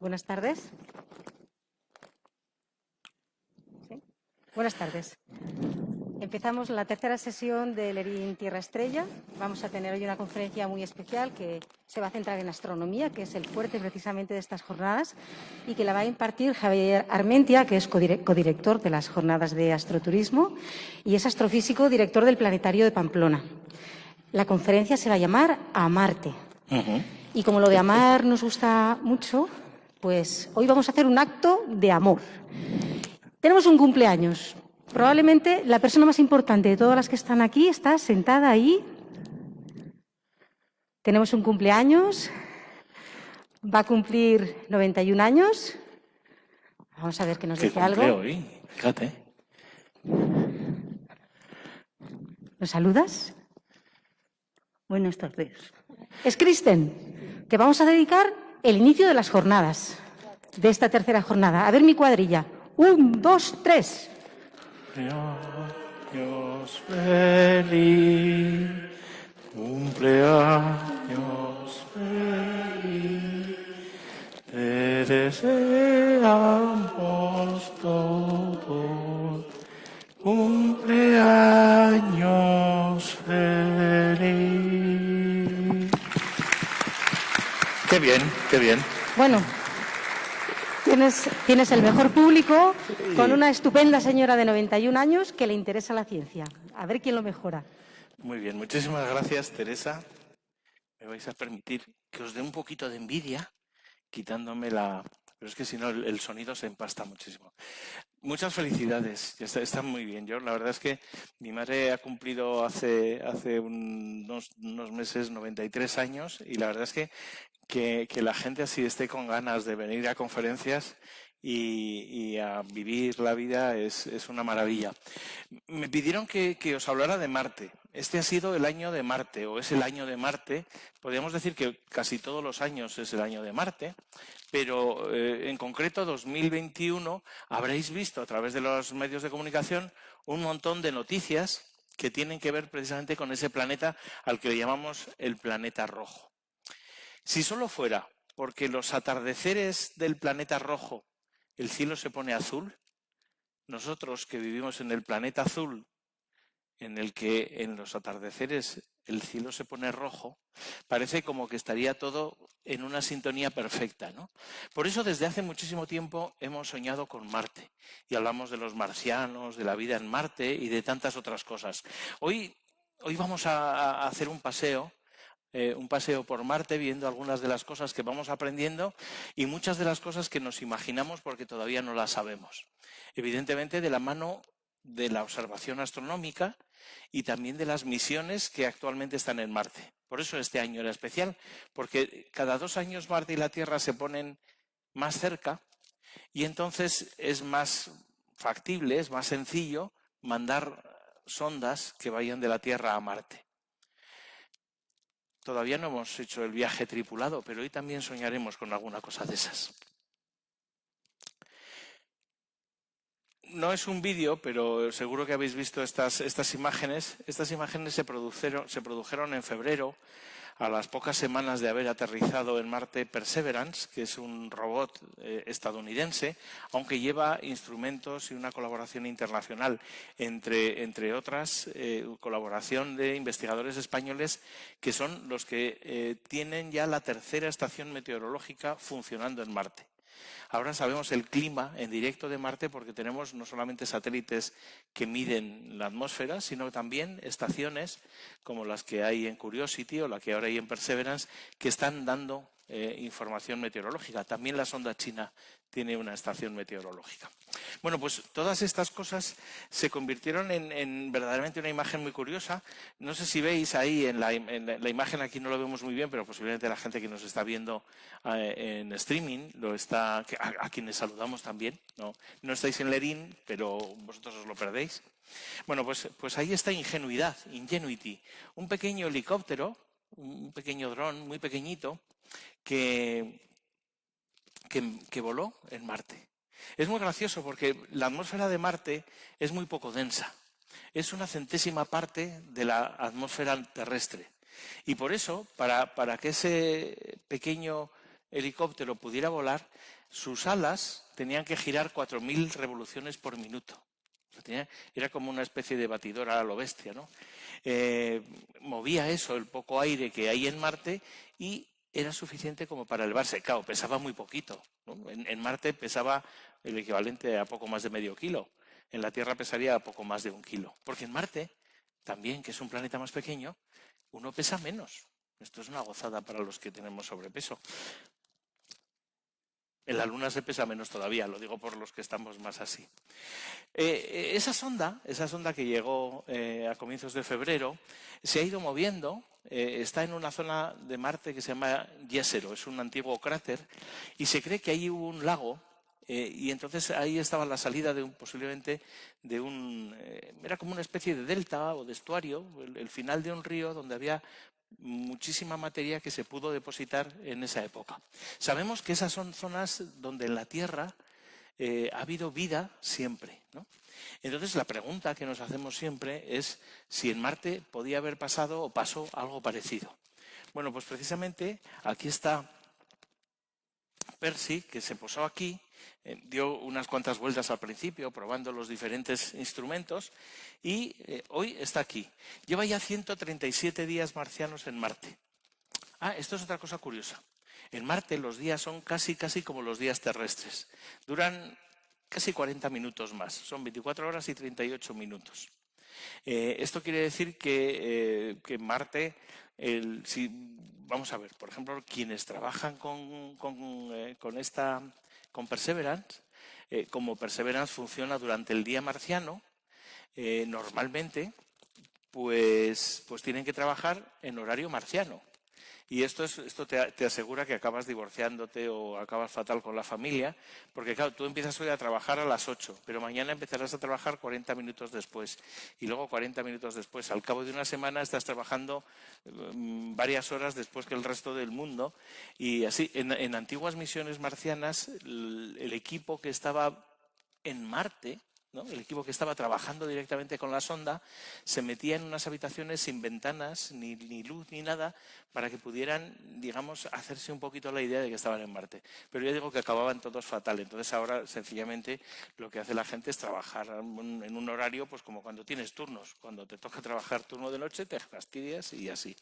Buenas tardes. ¿Sí? Buenas tardes. Empezamos la tercera sesión de Lerín Tierra Estrella. Vamos a tener hoy una conferencia muy especial que se va a centrar en astronomía, que es el fuerte precisamente de estas jornadas, y que la va a impartir Javier Armentia, que es codirector de las jornadas de astroturismo y es astrofísico, director del Planetario de Pamplona. La conferencia se va a llamar A Marte. Y como lo de amar nos gusta mucho, pues hoy vamos a hacer un acto de amor. Tenemos un cumpleaños. Probablemente la persona más importante de todas las que están aquí está sentada ahí. Tenemos un cumpleaños. Va a cumplir 91 años. Vamos a ver qué nos dice algo. ¿Qué cumple hoy? Fíjate. ¿Nos saludas? Buenas tardes. Es Kristen, que vamos a dedicar el inicio de las jornadas, de esta tercera jornada. A ver mi cuadrilla. 1, 2, 3. Cumpleaños feliz, cumpleaños feliz, te deseamos todos, cumpleaños feliz. Qué bien, qué bien. Bueno, tienes el mejor público con una estupenda señora de 91 años que le interesa la ciencia. A ver quién lo mejora. Muy bien, muchísimas gracias, Teresa. Me vais a permitir que os dé un poquito de envidia, quitándome la... Pero es que si no, el sonido se empasta muchísimo. Muchas felicidades, está muy bien. Yo, la verdad es que mi madre ha cumplido hace unos meses 93 años y la verdad es que la gente así esté con ganas de venir a conferencias y a vivir la vida es una maravilla. Me pidieron que os hablara de Marte. Este ha sido el año de Marte, o es el año de Marte. Podríamos decir que casi todos los años es el año de Marte, pero en concreto 2021 habréis visto a través de los medios de comunicación un montón de noticias que tienen que ver precisamente con ese planeta al que le llamamos el planeta rojo. Si solo fuera porque los atardeceres del planeta rojo el cielo se pone azul, nosotros que vivimos en el planeta azul, en el que en los atardeceres el cielo se pone rojo, parece como que estaría todo en una sintonía perfecta, ¿no? Por eso desde hace muchísimo tiempo hemos soñado con Marte y hablamos de los marcianos, de la vida en Marte y de tantas otras cosas. Hoy vamos a hacer un paseo por Marte, viendo algunas de las cosas que vamos aprendiendo y muchas de las cosas que nos imaginamos porque todavía no las sabemos. Evidentemente de la mano de la observación astronómica y también de las misiones que actualmente están en Marte. Por eso este año era especial, porque cada 2 años Marte y la Tierra se ponen más cerca y entonces es más factible, es más sencillo mandar sondas que vayan de la Tierra a Marte. Todavía no hemos hecho el viaje tripulado, pero hoy también soñaremos con alguna cosa de esas. No es un vídeo, pero seguro que habéis visto estas imágenes. Estas imágenes se produjeron en febrero, a las pocas semanas de haber aterrizado en Marte Perseverance, que es un robot estadounidense, aunque lleva instrumentos y una colaboración internacional, entre otras, colaboración de investigadores españoles que son los que tienen ya la tercera estación meteorológica funcionando en Marte. Ahora sabemos el clima en directo de Marte porque tenemos no solamente satélites que miden la atmósfera, sino también estaciones como las que hay en Curiosity o la que ahora hay en Perseverance que están dando información meteorológica. También la sonda china tiene una estación meteorológica. Bueno, pues todas estas cosas se convirtieron en verdaderamente una imagen muy curiosa. No sé si veis ahí en la imagen, aquí no lo vemos muy bien, pero posiblemente la gente que nos está viendo en streaming, a quienes saludamos también. No estáis en Lerín, pero vosotros os lo perdéis. Bueno, pues ahí está Ingenuity, un pequeño helicóptero, un pequeño dron muy pequeñito que voló en Marte. Es muy gracioso porque la atmósfera de Marte es muy poco densa. Es una centésima parte de la atmósfera terrestre. Y por eso, para que ese pequeño helicóptero pudiera volar, sus alas tenían que girar 4.000 revoluciones por minuto. Era como una especie de batidora a lo bestia, ¿no? Movía eso, el poco aire que hay en Marte, y era suficiente como para elevarse. Claro, pesaba muy poquito, ¿no? En Marte pesaba el equivalente a poco más de medio kilo. En la Tierra pesaría a poco más de 1 kilo. Porque en Marte, también, que es un planeta más pequeño, uno pesa menos. Esto es una gozada para los que tenemos sobrepeso. En la Luna se pesa menos todavía, lo digo por los que estamos más así. Esa sonda que llegó a comienzos de febrero, se ha ido moviendo, está en una zona de Marte que se llama Jezero, es un antiguo cráter, y se cree que ahí hubo un lago, y entonces ahí estaba la salida posiblemente de era como una especie de delta o de estuario, el final de un río donde había muchísima materia que se pudo depositar en esa época. Sabemos que esas son zonas donde en la Tierra ha habido vida siempre, ¿no? Entonces la pregunta que nos hacemos siempre es si en Marte podía haber pasado o pasó algo parecido. Bueno, pues precisamente aquí está Percy, que se posó aquí, dio unas cuantas vueltas al principio probando los diferentes instrumentos y hoy está aquí. Lleva ya 137 días marcianos en Marte. Esto es otra cosa curiosa. En Marte los días son casi como los días terrestres. Duran casi 40 minutos más. Son 24 horas y 38 minutos. Esto quiere decir que en Marte, vamos a ver, por ejemplo, quienes trabajan con Perseverance, como Perseverance funciona durante el día marciano, normalmente, pues tienen que trabajar en horario marciano. Y esto te asegura que acabas divorciándote o acabas fatal con la familia, porque claro, tú empiezas hoy a trabajar a las 8, pero mañana empezarás a trabajar 40 minutos después y luego 40 minutos después. Al cabo de una semana estás trabajando varias horas después que el resto del mundo, y así, en antiguas misiones marcianas, el equipo que estaba en Marte, ¿no? El equipo que estaba trabajando directamente con la sonda, se metía en unas habitaciones sin ventanas, ni luz, ni nada, para que pudieran, digamos, hacerse un poquito la idea de que estaban en Marte. Pero yo digo que acababan todos fatal. Entonces ahora, sencillamente, lo que hace la gente es trabajar en un horario, pues como cuando tienes turnos. Cuando te toca trabajar turno de noche, te fastidias y así.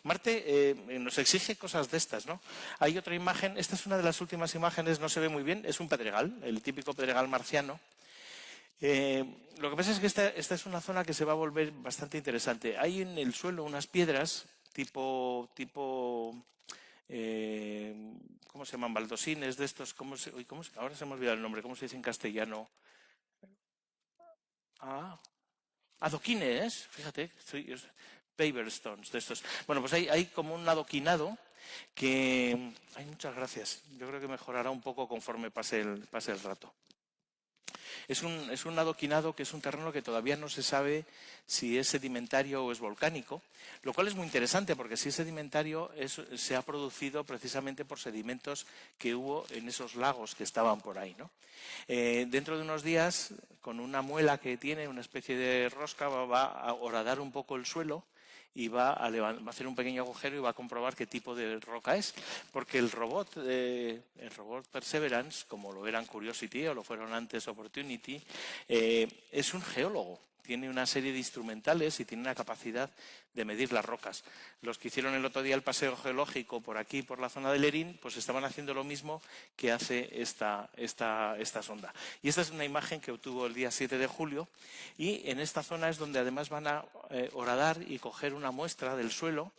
Marte nos exige cosas de estas, ¿no? Hay otra imagen, esta es una de las últimas imágenes, no se ve muy bien, es un pedregal, el típico pedregal marciano. Lo que pasa es que esta es una zona que se va a volver bastante interesante. Hay en el suelo unas piedras tipo ¿cómo se llaman? Baldosines de estos. Ahora se me ha olvidado el nombre. ¿Cómo se dice en castellano? Adoquines, fíjate. Paver stones de estos. Bueno, pues hay como un adoquinado que... Ay, muchas gracias. Yo creo que mejorará un poco conforme pase el rato. Es un adoquinado que es un terreno que todavía no se sabe si es sedimentario o es volcánico, lo cual es muy interesante porque si es sedimentario se ha producido precisamente por sedimentos que hubo en esos lagos que estaban por ahí, ¿no? Dentro de unos días, con una muela que tiene, una especie de rosca, va a horadar un poco el suelo y va a hacer un pequeño agujero y va a comprobar qué tipo de roca es. Porque el robot Perseverance, como lo eran Curiosity o lo fueron antes Opportunity, es un geólogo. Tiene una serie de instrumentales y tiene una capacidad de medir las rocas. Los que hicieron el otro día el paseo geológico por aquí, por la zona de Lerín, pues estaban haciendo lo mismo que hace esta sonda. Y esta es una imagen que obtuvo el día 7 de julio y en esta zona es donde además van a horadar y coger una muestra del suelo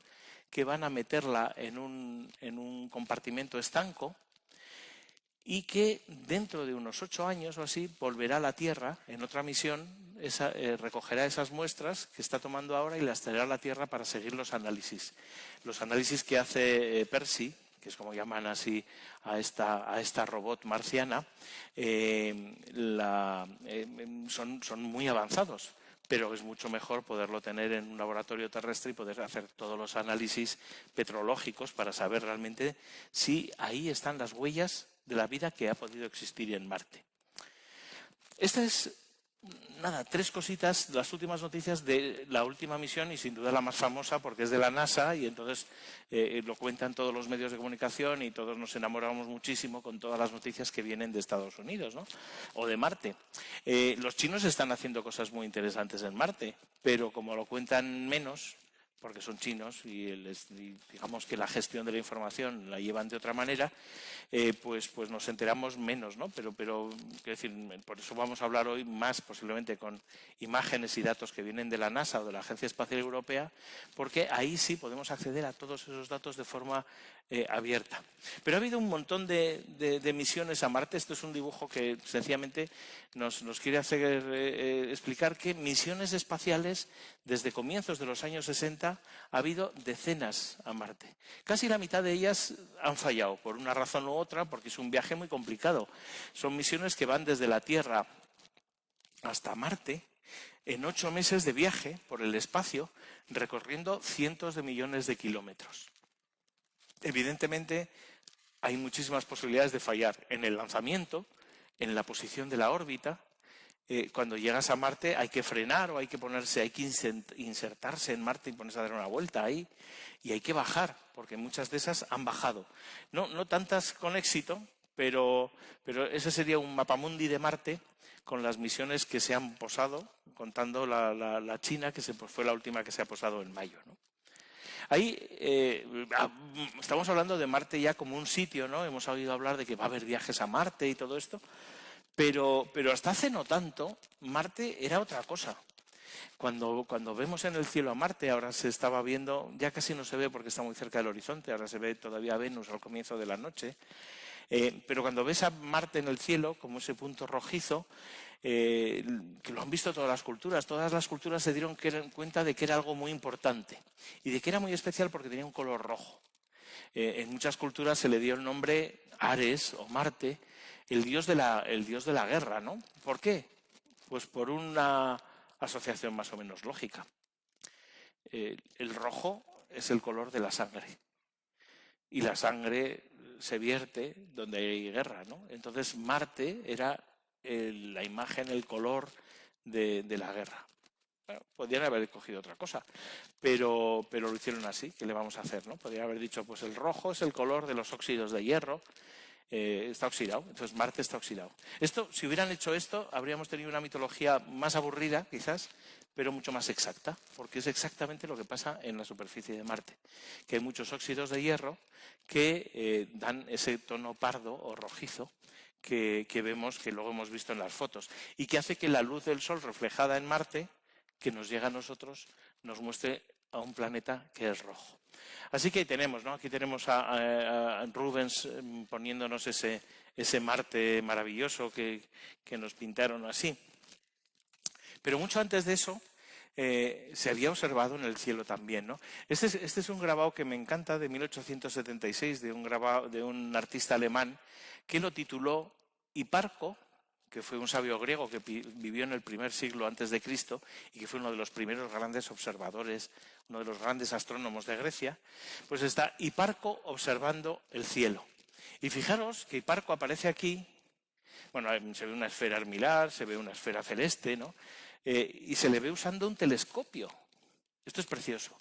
que van a meterla en un compartimento estanco y que dentro de unos 8 años o así volverá a la Tierra en otra misión, recogerá esas muestras que está tomando ahora y las traerá a la Tierra para seguir los análisis. Los análisis que hace Percy, que es como llaman así a esta robot marciana, son muy avanzados. Pero es mucho mejor poderlo tener en un laboratorio terrestre y poder hacer todos los análisis petrológicos para saber realmente si ahí están las huellas de la vida que ha podido existir en Marte. Esta es Nada, tres cositas, las últimas noticias de la última misión y sin duda la más famosa porque es de la NASA y entonces lo cuentan todos los medios de comunicación y todos nos enamoramos muchísimo con todas las noticias que vienen de Estados Unidos, ¿no? O de Marte. Los chinos están haciendo cosas muy interesantes en Marte, pero como lo cuentan menos, porque son chinos y digamos que la gestión de la información la llevan de otra manera, pues nos enteramos menos, ¿no? Pero quiero decir, por eso vamos a hablar hoy más posiblemente con imágenes y datos que vienen de la NASA o de la Agencia Espacial Europea, porque ahí sí podemos acceder a todos esos datos de forma abierta. Pero ha habido un montón de misiones a Marte. Esto es un dibujo que sencillamente nos quiere hacer explicar que misiones espaciales desde comienzos de los años 60 ha habido decenas a Marte. Casi la mitad de ellas han fallado por una razón u otra, porque es un viaje muy complicado. Son misiones que van desde la Tierra hasta Marte en 8 meses de viaje por el espacio, recorriendo cientos de millones de kilómetros. Evidentemente, hay muchísimas posibilidades de fallar en el lanzamiento, en la posición de la órbita. Cuando llegas a Marte hay que frenar o hay que insertarse en Marte y ponerse a dar una vuelta ahí. Y hay que bajar, porque muchas de esas han bajado. No tantas con éxito, pero ese sería un mapamundi de Marte con las misiones que se han posado, contando la China, que fue la última que se ha posado en mayo, ¿no? Ahí estamos hablando de Marte ya como un sitio, ¿no? Hemos oído hablar de que va a haber viajes a Marte y todo esto, pero hasta hace no tanto Marte era otra cosa. Cuando vemos en el cielo a Marte, ahora se estaba viendo, ya casi no se ve porque está muy cerca del horizonte, ahora se ve todavía Venus al comienzo de la noche, pero cuando ves a Marte en el cielo, como ese punto rojizo, que lo han visto todas las culturas se dieron cuenta de que era algo muy importante y de que era muy especial porque tenía un color rojo. En muchas culturas se le dio el nombre Ares o Marte, el dios de la guerra, ¿no? ¿Por qué? Pues por una asociación más o menos lógica. El rojo es el color de la sangre y la sangre se vierte donde hay guerra, ¿no? Entonces Marte era la imagen, el color de la guerra. Bueno, podrían haber cogido otra cosa, pero lo hicieron así. ¿Qué le vamos a hacer, no? Podrían haber dicho, pues el rojo es el color de los óxidos de hierro, está oxidado, entonces Marte está oxidado. Si hubieran hecho esto, habríamos tenido una mitología más aburrida, quizás, pero mucho más exacta, porque es exactamente lo que pasa en la superficie de Marte, que hay muchos óxidos de hierro que dan ese tono pardo o rojizo que vemos, que luego hemos visto en las fotos, y que hace que la luz del Sol reflejada en Marte, que nos llega a nosotros, nos muestre a un planeta que es rojo. Así que tenemos, ¿no? Aquí tenemos a Rubens poniéndonos ese Marte maravilloso que nos pintaron así. Pero mucho antes de eso se había observado en el cielo también, ¿no? Este es un grabado que me encanta, de 1876, de un artista alemán, que lo tituló Hiparco, que fue un sabio griego que vivió en el primer siglo antes de Cristo y que fue uno de los primeros grandes observadores, uno de los grandes astrónomos de Grecia. Pues está Hiparco observando el cielo. Y fijaros que Hiparco aparece aquí. Bueno, se ve una esfera armilar, se ve una esfera celeste, ¿no? Y se le ve usando un telescopio. Esto es precioso,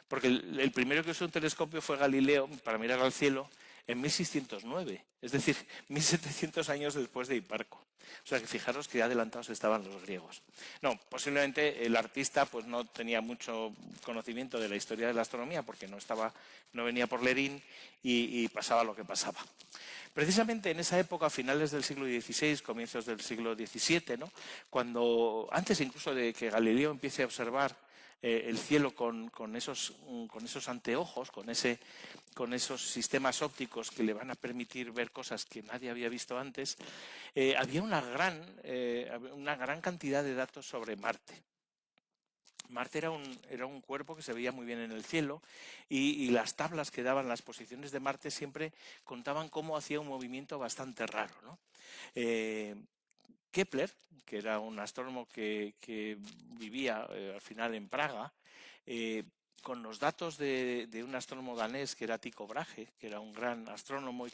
porque el primero que usó un telescopio fue Galileo para mirar al cielo en 1609, es decir, 1700 años después de Hiparco. O sea que fijaros que adelantados estaban los griegos. No, posiblemente el artista pues no tenía mucho conocimiento de la historia de la astronomía porque no venía por Lerín y pasaba lo que pasaba. Precisamente en esa época, finales del siglo XVI, comienzos del siglo XVII, ¿no? Cuando, antes incluso de que Galileo empiece a observar el cielo con esos anteojos, con esos sistemas ópticos que le van a permitir ver cosas que nadie había visto antes, había una gran cantidad de datos sobre Marte. Marte era un cuerpo que se veía muy bien en el cielo y las tablas que daban las posiciones de Marte siempre contaban cómo hacía un movimiento bastante raro, ¿no? Kepler, que era un astrónomo que vivía al final en Praga, con los datos de un astrónomo danés que era Tycho Brahe, que era un gran astrónomo y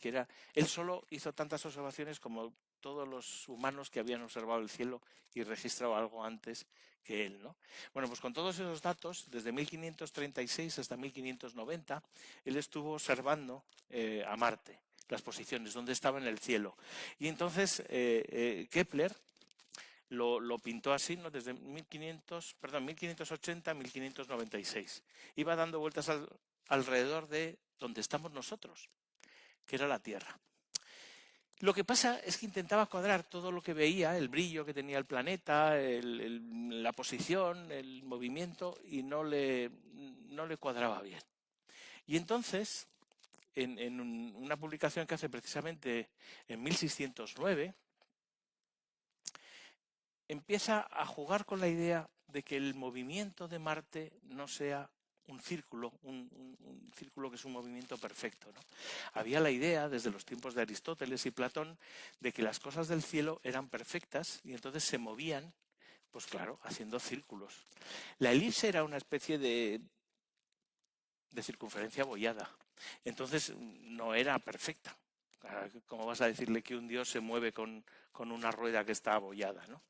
él solo hizo tantas observaciones como todos los humanos que habían observado el cielo y registrado algo antes que él, ¿no? Bueno, pues con todos esos datos, desde 1536 hasta 1590, él estuvo observando a Marte, las posiciones, dónde estaba en el cielo. Y entonces Kepler lo pintó así, ¿no? Desde 1580 a 1596. Iba dando vueltas alrededor de donde estamos nosotros, que era la Tierra. Lo que pasa es que intentaba cuadrar todo lo que veía, el brillo que tenía el planeta, la posición, el movimiento, y no le cuadraba bien. Y entonces, en una publicación que hace precisamente en 1609, empieza a jugar con la idea de que el movimiento de Marte no sea un círculo, un círculo que es un movimiento perfecto, ¿no? Había la idea, desde los tiempos de Aristóteles y Platón, de que las cosas del cielo eran perfectas y entonces se movían, pues claro, haciendo círculos. La elipse era una especie de circunferencia abollada, entonces no era perfecta. ¿Cómo vas a decirle que un dios se mueve con una rueda que está abollada, ¿no?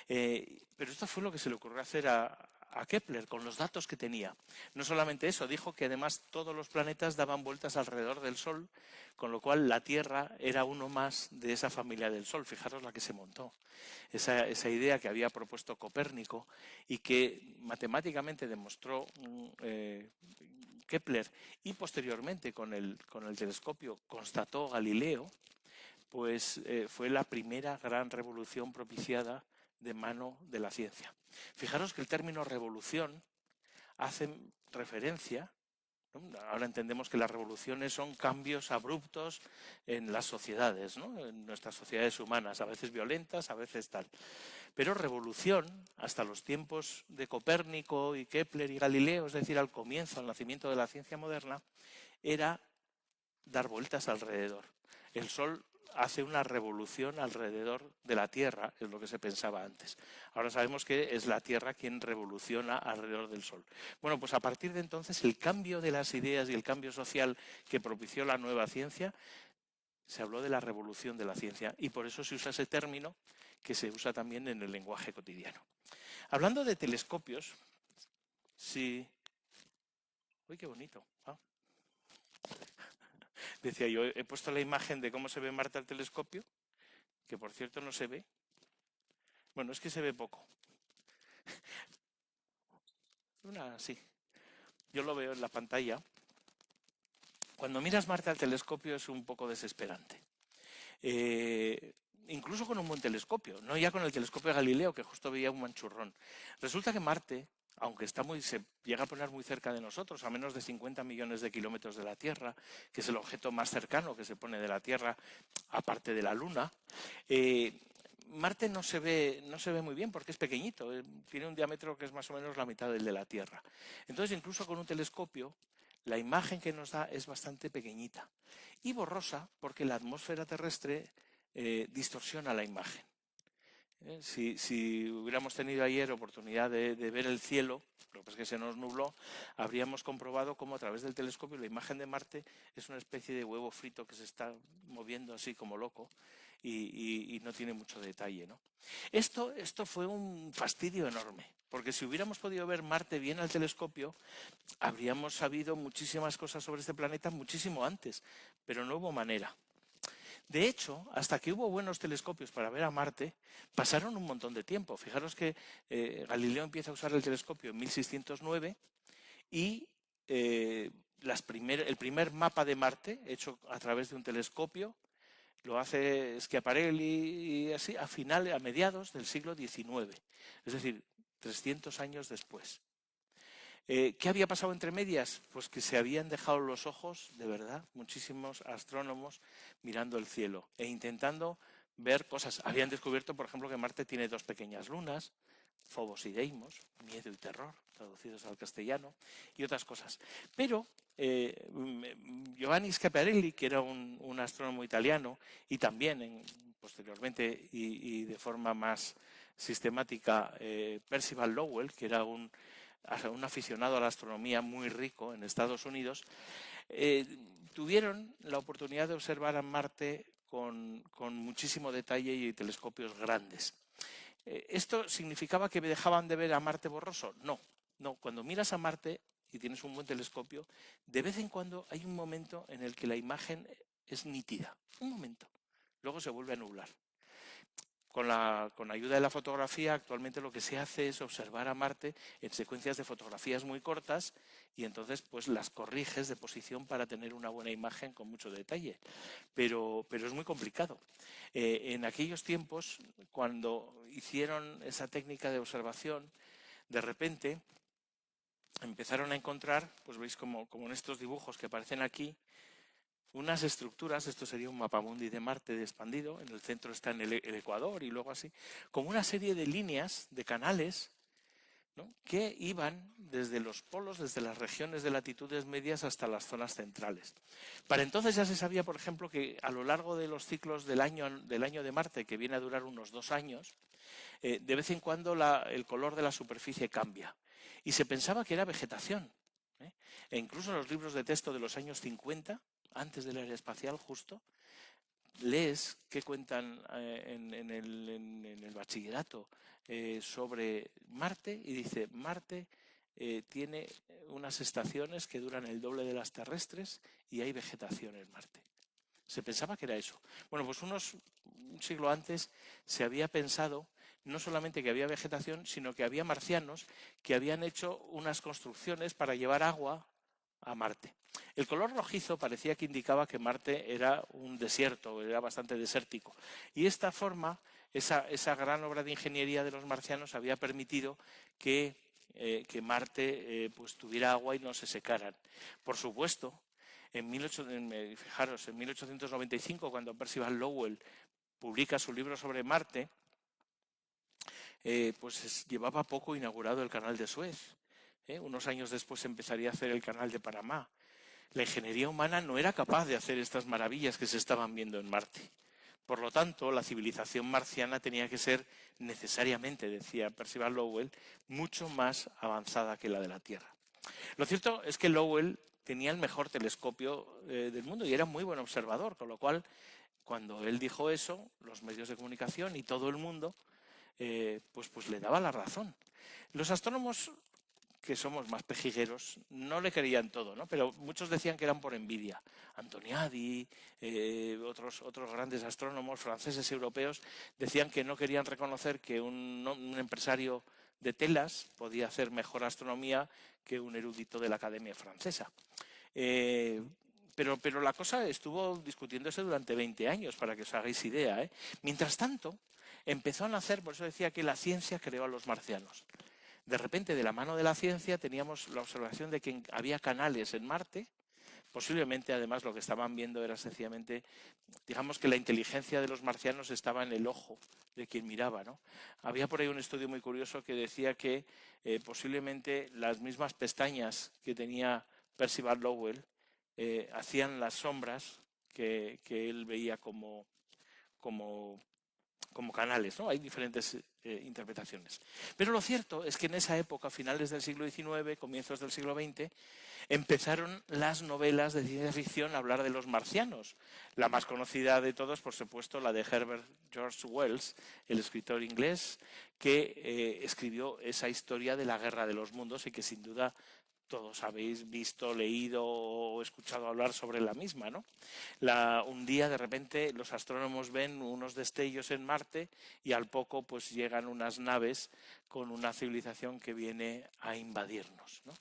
Pero esto fue lo que se le ocurrió hacer a Kepler con los datos que tenía. No solamente eso, dijo que además todos los planetas daban vueltas alrededor del Sol, con lo cual la Tierra era uno más de esa familia del Sol. Fijaros la que se montó. Esa idea que había propuesto Copérnico y que matemáticamente demostró Kepler y posteriormente con el telescopio constató Galileo, pues fue la primera gran revolución propiciada de mano de la ciencia. Fijaros que el término revolución hace referencia, ¿no? Ahora entendemos que las revoluciones son cambios abruptos en las sociedades, ¿no? En nuestras sociedades humanas, a veces violentas, a veces tal. Pero revolución, hasta los tiempos de Copérnico y Kepler y Galileo, es decir, al comienzo, al nacimiento de la ciencia moderna, era dar vueltas alrededor. El Sol hace una revolución alrededor de la Tierra, es lo que se pensaba antes. Ahora sabemos que es la Tierra quien revoluciona alrededor del Sol. Bueno, pues a partir de entonces el cambio de las ideas y el cambio social que propició la nueva ciencia, se habló de la revolución de la ciencia y por eso se usa ese término que se usa también en el lenguaje cotidiano. Hablando de telescopios, sí... ¡Uy, qué bonito! ¿Ah? Decía yo, he puesto la imagen de cómo se ve Marte al telescopio, que por cierto no se ve. Bueno, es que se ve poco. Sí. Yo lo veo en la pantalla. Cuando miras Marte al telescopio es un poco desesperante. Incluso con un buen telescopio, no ya con el telescopio de Galileo, que justo veía un manchurrón. Resulta que Marte, aunque se llega a poner muy cerca de nosotros, a menos de 50 millones de kilómetros de la Tierra, que es el objeto más cercano que se pone de la Tierra, aparte de la Luna, Marte no se ve muy bien porque es pequeñito, tiene un diámetro que es más o menos la mitad del de la Tierra. Entonces, incluso con un telescopio, la imagen que nos da es bastante pequeñita y borrosa porque la atmósfera terrestre distorsiona la imagen. Si hubiéramos tenido ayer oportunidad de ver el cielo, lo que pasa es que se nos nubló, habríamos comprobado cómo a través del telescopio la imagen de Marte es una especie de huevo frito que se está moviendo así como loco y no tiene mucho detalle, ¿no? Esto fue un fastidio enorme, porque si hubiéramos podido ver Marte bien al telescopio, habríamos sabido muchísimas cosas sobre este planeta muchísimo antes, pero no hubo manera. De hecho, hasta que hubo buenos telescopios para ver a Marte, pasaron un montón de tiempo. Fijaros que Galileo empieza a usar el telescopio en 1609 y el primer mapa de Marte, hecho a través de un telescopio, lo hace Schiaparelli y así a mediados del siglo XIX, es decir, 300 años después. ¿Qué había pasado entre medias? Pues que se habían dejado los ojos, de verdad, muchísimos astrónomos mirando el cielo e intentando ver cosas. Habían descubierto, por ejemplo, que Marte tiene dos pequeñas lunas, Phobos y Deimos, miedo y terror, traducidos al castellano, y otras cosas. Pero Giovanni Schiaparelli, que era un astrónomo italiano, y también posteriormente y de forma más sistemática Percival Lowell, que era un aficionado a la astronomía muy rico en Estados Unidos, tuvieron la oportunidad de observar a Marte con muchísimo detalle y telescopios grandes. ¿Esto significaba que dejaban de ver a Marte borroso? No, no. Cuando miras a Marte y tienes un buen telescopio, de vez en cuando hay un momento en el que la imagen es nítida. Un momento. Luego se vuelve a nublar. Con ayuda de la fotografía, actualmente lo que se hace es observar a Marte en secuencias de fotografías muy cortas y entonces pues las corriges de posición para tener una buena imagen con mucho detalle. Pero es muy complicado. En aquellos tiempos, cuando hicieron esa técnica de observación, de repente empezaron a encontrar, pues veis como en estos dibujos que aparecen aquí, unas estructuras. Esto sería un mapamundi de Marte expandido, en el centro está el Ecuador y luego así, como una serie de líneas, de canales, ¿no?, que iban desde los polos, desde las regiones de latitudes medias hasta las zonas centrales. Para entonces ya se sabía, por ejemplo, que a lo largo de los ciclos del año de Marte, que viene a durar unos 2 años, de vez en cuando el color de la superficie cambia. Y se pensaba que era vegetación. E incluso en los libros de texto de los años 50, antes de la era espacial justo, lees que cuentan en el bachillerato sobre Marte y dice: Marte tiene unas estaciones que duran el doble de las terrestres y hay vegetación en Marte. Se pensaba que era eso. Bueno, pues un siglo antes se había pensado no solamente que había vegetación, sino que había marcianos que habían hecho unas construcciones para llevar agua a Marte. El color rojizo parecía que indicaba que Marte era un desierto, era bastante desértico. Y esta forma, esa gran obra de ingeniería de los marcianos había permitido que Marte pues tuviera agua y no se secaran. Por supuesto, fijaros, en 1895, cuando Percival Lowell publica su libro sobre Marte, pues llevaba poco inaugurado el canal de Suez. Unos años después empezaría a hacer el canal de Panamá. La ingeniería humana no era capaz de hacer estas maravillas que se estaban viendo en Marte. Por lo tanto, la civilización marciana tenía que ser necesariamente, decía Percival Lowell, mucho más avanzada que la de la Tierra. Lo cierto es que Lowell tenía el mejor telescopio del mundo y era muy buen observador, con lo cual, cuando él dijo eso, los medios de comunicación y todo el mundo pues le daba la razón. Los astrónomos, que somos más pejigueros, no le creían todo, ¿no? Pero muchos decían que eran por envidia. Antoniadi, otros grandes astrónomos franceses y europeos decían que no querían reconocer que un empresario de telas podía hacer mejor astronomía que un erudito de la Academia Francesa. Pero la cosa estuvo discutiéndose durante 20 años, para que os hagáis idea. Mientras tanto, empezó a nacer, por eso decía que la ciencia creó a los marcianos. De repente, de la mano de la ciencia, teníamos la observación de que había canales en Marte. Posiblemente, además, lo que estaban viendo era sencillamente, digamos que la inteligencia de los marcianos estaba en el ojo de quien miraba, ¿no? Había por ahí un estudio muy curioso que decía que posiblemente las mismas pestañas que tenía Percival Lowell hacían las sombras que él veía como canales, ¿no? Hay diferentes interpretaciones. Pero lo cierto es que en esa época, finales del siglo XIX, comienzos del siglo XX, empezaron las novelas de ciencia ficción a hablar de los marcianos. La más conocida de todos, por supuesto, la de Herbert George Wells, el escritor inglés, que escribió esa historia de la Guerra de los Mundos y que sin duda todos habéis visto, leído o escuchado hablar sobre la misma, ¿no? Un día, de repente, los astrónomos ven unos destellos en Marte y al poco pues llegan unas naves con una civilización que viene a invadirnos, ¿no?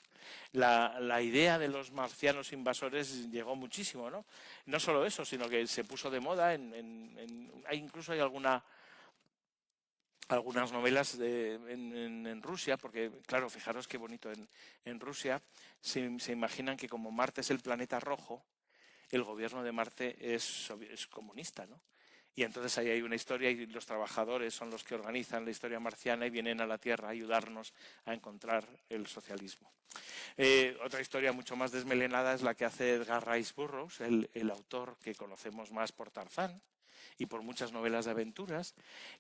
La idea de los marcianos invasores llegó muchísimo, ¿no? No solo eso, sino que se puso de moda. Incluso hay algunas novelas en Rusia, porque claro, fijaros qué bonito, en Rusia se imaginan que como Marte es el planeta rojo, el gobierno de Marte es comunista, ¿no? Y entonces ahí hay una historia y los trabajadores son los que organizan la historia marciana y vienen a la Tierra a ayudarnos a encontrar el socialismo. Otra historia mucho más desmelenada es la que hace Edgar Rice Burroughs, el autor que conocemos más por Tarzán y por muchas novelas de aventuras,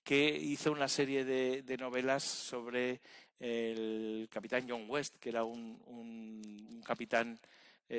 que hizo una serie de novelas sobre el capitán John West, que era un capitán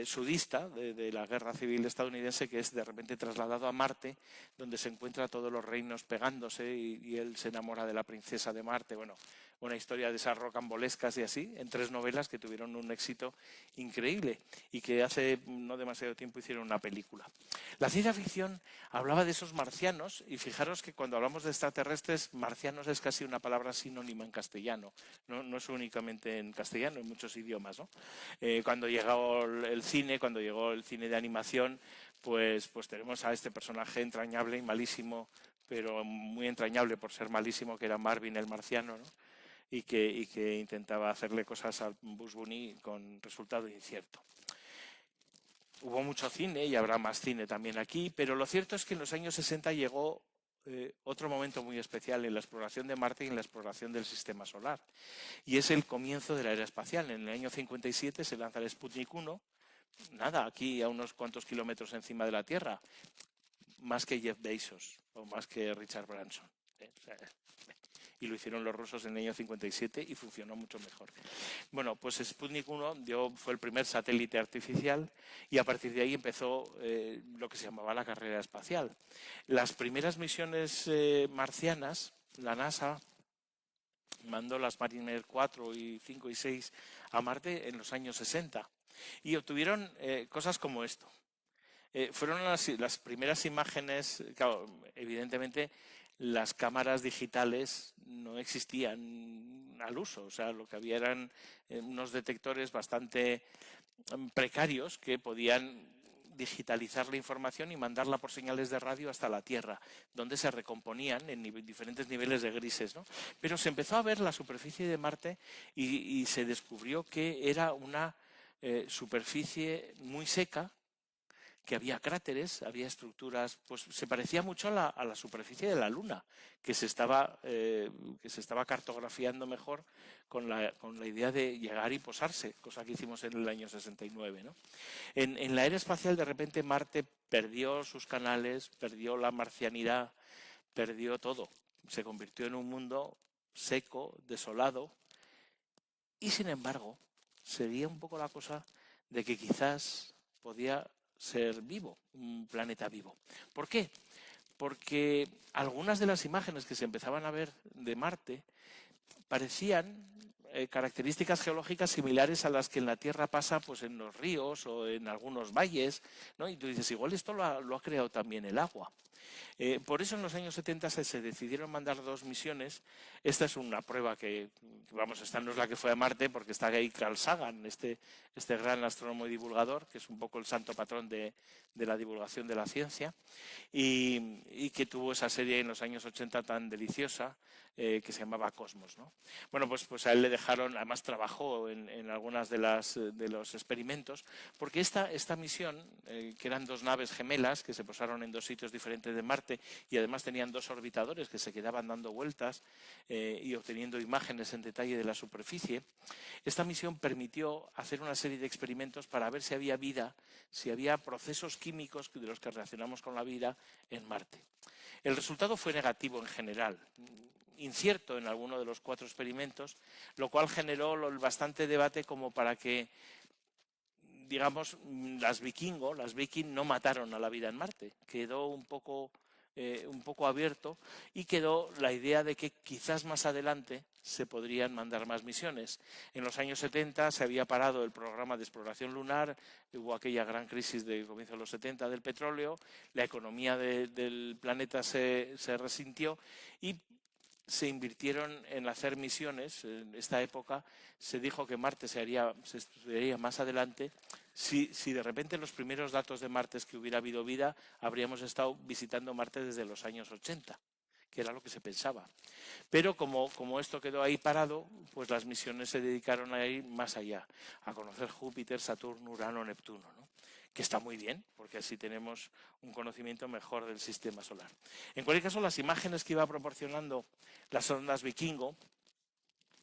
sudista de la Guerra Civil estadounidense, que es de repente trasladado a Marte, donde se encuentra todos los reinos pegándose y él se enamora de la princesa de Marte. Bueno, una historia de esas rocambolescas y así, en 3 novelas que tuvieron un éxito increíble y que hace no demasiado tiempo hicieron una película. La ciencia ficción hablaba de esos marcianos, y fijaros que cuando hablamos de extraterrestres, marcianos es casi una palabra sinónima en castellano, no es únicamente en castellano, en muchos idiomas, ¿no? Cuando llegó el cine, cuando llegó el cine de animación, pues tenemos a este personaje entrañable y malísimo, pero muy entrañable por ser malísimo, que era Marvin el marciano, ¿no? y que intentaba hacerle cosas a Bugs Bunny con resultado incierto. Hubo mucho cine y habrá más cine también aquí, pero lo cierto es que en los años 60 llegó otro momento muy especial en la exploración de Marte y en la exploración del sistema solar. Y es el comienzo de la era espacial. En el año 57 se lanza el Sputnik 1, nada, aquí a unos cuantos kilómetros encima de la Tierra, más que Jeff Bezos o más que Richard Branson. Y lo hicieron los rusos en el año 57 y funcionó mucho mejor. Bueno, pues Sputnik 1 fue el primer satélite artificial y a partir de ahí empezó lo que se llamaba la carrera espacial. Las primeras misiones marcianas, la NASA mandó las Mariner 4 y 5 y 6 a Marte en los años 60 y obtuvieron cosas como esto. Fueron las primeras imágenes, claro, evidentemente las cámaras digitales no existían al uso, o sea, lo que había eran unos detectores bastante precarios que podían digitalizar la información y mandarla por señales de radio hasta la Tierra, donde se recomponían en diferentes niveles de grises, ¿no? Pero se empezó a ver la superficie de Marte y se descubrió que era una superficie muy seca, que había cráteres, había estructuras, pues se parecía mucho a la superficie de la Luna, que se estaba cartografiando mejor con la idea de llegar y posarse, cosa que hicimos en el año 69, ¿no? En la era espacial, de repente, Marte perdió sus canales, perdió la marcianidad, perdió todo. Se convirtió en un mundo seco, desolado, y sin embargo, seguía un poco la cosa de que quizás podía ser vivo, un planeta vivo. ¿Por qué? Porque algunas de las imágenes que se empezaban a ver de Marte parecían características geológicas similares a las que en la Tierra pasa pues en los ríos o en algunos valles, ¿no? Y tú dices, igual esto lo ha creado también el agua. Por eso en los años 70 se decidieron mandar 2 misiones. Esta es una prueba que, vamos, esta no es la que fue a Marte, porque está ahí Carl Sagan, este gran astrónomo y divulgador, que es un poco el santo patrón de la divulgación de la ciencia, y que tuvo esa serie en los años 80 tan deliciosa, que se llamaba Cosmos, ¿no? Bueno, pues a él le dejaron, además trabajó en algunas de los experimentos, porque esta misión, que eran 2 naves gemelas que se posaron en 2 sitios diferentes de Marte y además tenían 2 orbitadores que se quedaban dando vueltas y obteniendo imágenes en detalle de la superficie, esta misión permitió hacer una serie de experimentos para ver si había vida, si había procesos químicos de los que relacionamos con la vida en Marte. El resultado fue negativo en general, incierto en alguno de los 4 experimentos, lo cual generó bastante debate como para que, digamos, las Viking no mataron a la vida en Marte. Quedó un poco abierto y quedó la idea de que quizás más adelante se podrían mandar más misiones. En los años 70 se había parado el programa de exploración lunar, hubo aquella gran crisis de comienzo de los 70 del petróleo, la economía del planeta se resintió y se invirtieron en hacer misiones. En esta época se dijo que Marte se estudiaría más adelante. Si de repente los primeros datos de Marte es que hubiera habido vida, habríamos estado visitando Marte desde los años 80, que era lo que se pensaba. Pero como esto quedó ahí parado, pues las misiones se dedicaron a ir más allá, a conocer Júpiter, Saturno, Urano, Neptuno, ¿no? Que está muy bien, porque así tenemos un conocimiento mejor del sistema solar. En cualquier caso, las imágenes que iba proporcionando las sondas Vikingo,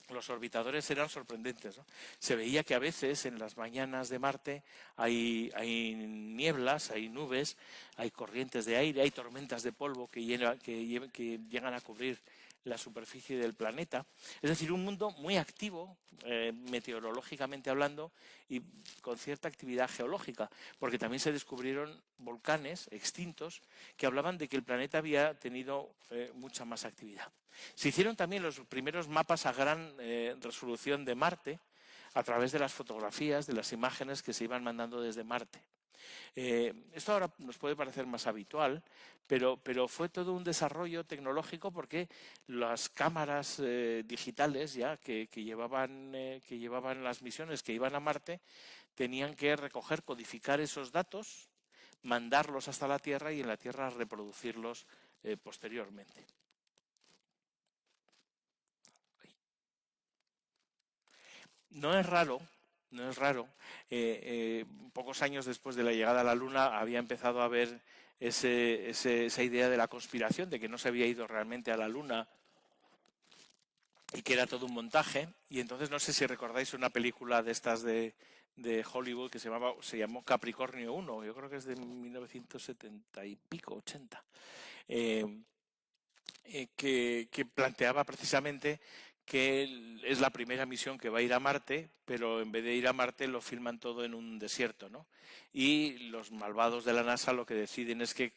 los orbitadores eran sorprendentes, ¿no? Se veía que a veces en las mañanas de Marte hay nieblas, hay nubes, hay corrientes de aire, hay tormentas de polvo que llegan a cubrir la superficie del planeta. Es decir, un mundo muy activo, meteorológicamente hablando, y con cierta actividad geológica, porque también se descubrieron volcanes extintos que hablaban de que el planeta había tenido mucha más actividad. Se hicieron también los primeros mapas a gran resolución de Marte, a través de las fotografías, de las imágenes que se iban mandando desde Marte. Esto ahora nos puede parecer más habitual, pero fue todo un desarrollo tecnológico porque las cámaras digitales ya que llevaban las misiones que iban a Marte tenían que recoger, codificar esos datos, mandarlos hasta la Tierra y en la Tierra reproducirlos posteriormente. No es raro, pocos años después de la llegada a la Luna había empezado a haber esa idea de la conspiración, de que no se había ido realmente a la Luna y que era todo un montaje. Y entonces no sé si recordáis una película de estas de Hollywood que se llamó Capricornio 1, yo creo que es de 1970 y pico, 80. Que planteaba precisamente que es la primera misión que va a ir a Marte, pero en vez de ir a Marte lo filman todo en un desierto, ¿no? Y los malvados de la NASA lo que deciden es que,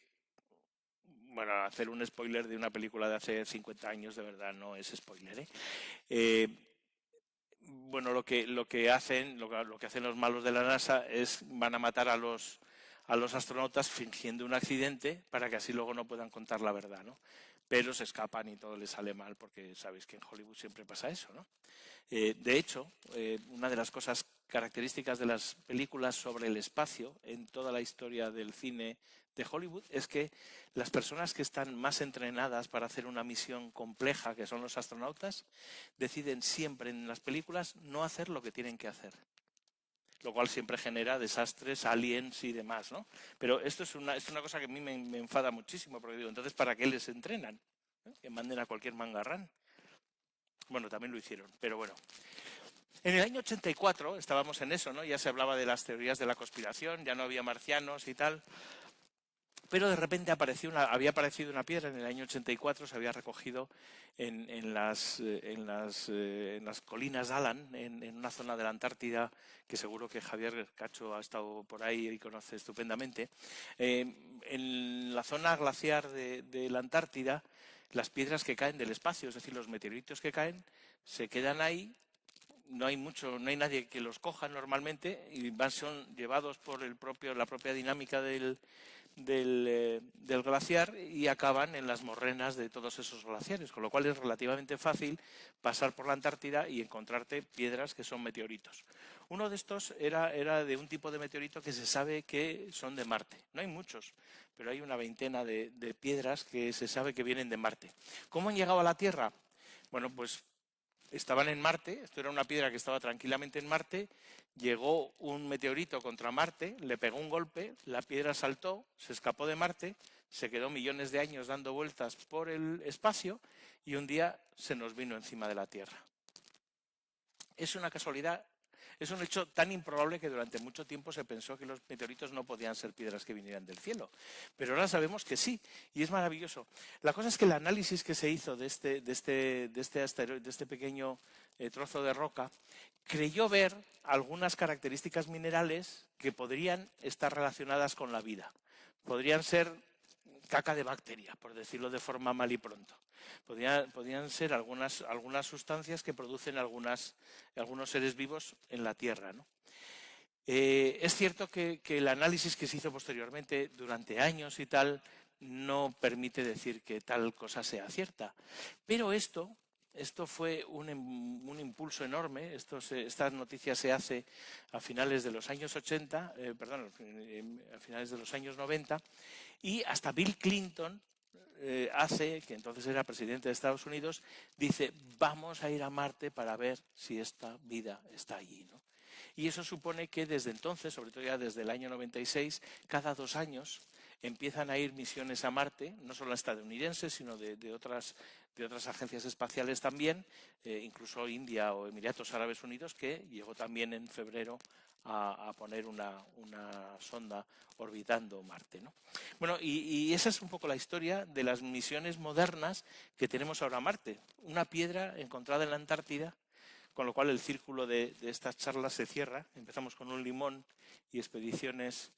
bueno, hacer un spoiler de una película de hace 50 años de verdad no es spoiler, bueno, lo que hacen los malos de la NASA es van a matar a los astronautas fingiendo un accidente para que así luego no puedan contar la verdad, ¿no? Pero se escapan y todo les sale mal porque sabéis que en Hollywood siempre pasa eso, ¿no? De hecho, una de las cosas características de las películas sobre el espacio en toda la historia del cine de Hollywood es que las personas que están más entrenadas para hacer una misión compleja, que son los astronautas, deciden siempre en las películas no hacer lo que tienen que hacer, lo cual siempre genera desastres, aliens y demás, ¿no? Pero esto es una cosa que a mí me enfada muchísimo, porque digo, entonces, ¿para qué les entrenan? Que manden a cualquier mangarrán. Bueno, también lo hicieron, pero bueno. En el año 84 estábamos en eso, ¿no? Ya se hablaba de las teorías de la conspiración, ya no había marcianos y tal. Pero de repente había aparecido una piedra en el año 84, se había recogido en las colinas Alan, en una zona de la Antártida, que seguro que Javier Cacho ha estado por ahí y conoce estupendamente. En la zona glaciar de la Antártida, las piedras que caen del espacio, es decir, los meteoritos que caen, se quedan ahí. No hay nadie que los coja normalmente y son llevados por la propia dinámica del glaciar y acaban en las morrenas de todos esos glaciares, con lo cual es relativamente fácil pasar por la Antártida y encontrarte piedras que son meteoritos. Uno de estos era de un tipo de meteorito que se sabe que son de Marte. No hay muchos, pero hay una veintena de piedras que se sabe que vienen de Marte. ¿Cómo han llegado a la Tierra? Bueno, pues estaban en Marte, esto era una piedra que estaba tranquilamente en Marte, llegó un meteorito contra Marte, le pegó un golpe, la piedra saltó, se escapó de Marte, se quedó millones de años dando vueltas por el espacio y un día se nos vino encima de la Tierra. Es una casualidad. Es un hecho tan improbable que durante mucho tiempo se pensó que los meteoritos no podían ser piedras que vinieran del cielo. Pero ahora sabemos que sí, y es maravilloso. La cosa es que el análisis que se hizo de este pequeño trozo de roca creyó ver algunas características minerales que podrían estar relacionadas con la vida. Podrían ser caca de bacteria, por decirlo de forma mal y pronto. Podían ser algunas sustancias que producen algunos seres vivos en la Tierra, ¿no? Es cierto que el análisis que se hizo posteriormente durante años y tal no permite decir que tal cosa sea cierta, pero esto fue un impulso enorme. Esta noticia se hace a finales de los años 80, a finales de los años 90, y hasta Bill Clinton que entonces era presidente de Estados Unidos, dice, vamos a ir a Marte para ver si esta vida está allí, ¿no? Y eso supone que desde entonces, sobre todo ya desde el año 96, cada 2 años empiezan a ir misiones a Marte, no solo estadounidenses, sino de otras agencias espaciales también, incluso India o Emiratos Árabes Unidos, que llegó también en febrero a poner una sonda orbitando Marte, ¿no? Bueno, y esa es un poco la historia de las misiones modernas que tenemos ahora a Marte. Una piedra encontrada en la Antártida, con lo cual el círculo de estas charlas se cierra. Empezamos con un limón y expediciones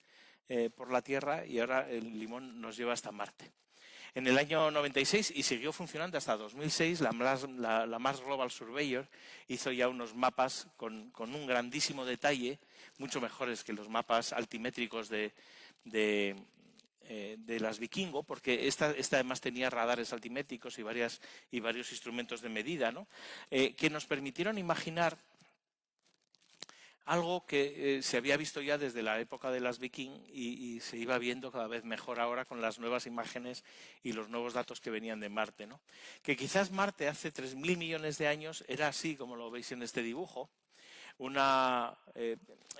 por la Tierra, y ahora el limón nos lleva hasta Marte. En el año 96, y siguió funcionando hasta 2006, la Mars Global Surveyor hizo ya unos mapas con un grandísimo detalle, mucho mejores que los mapas altimétricos de las Vikingo, porque esta además tenía radares altimétricos y varios instrumentos de medida, ¿no? Que nos permitieron imaginar algo que se había visto ya desde la época de las Viking y se iba viendo cada vez mejor ahora con las nuevas imágenes y los nuevos datos que venían de Marte, ¿no? Que quizás Marte hace 3.000 millones de años era así, como lo veis en este dibujo.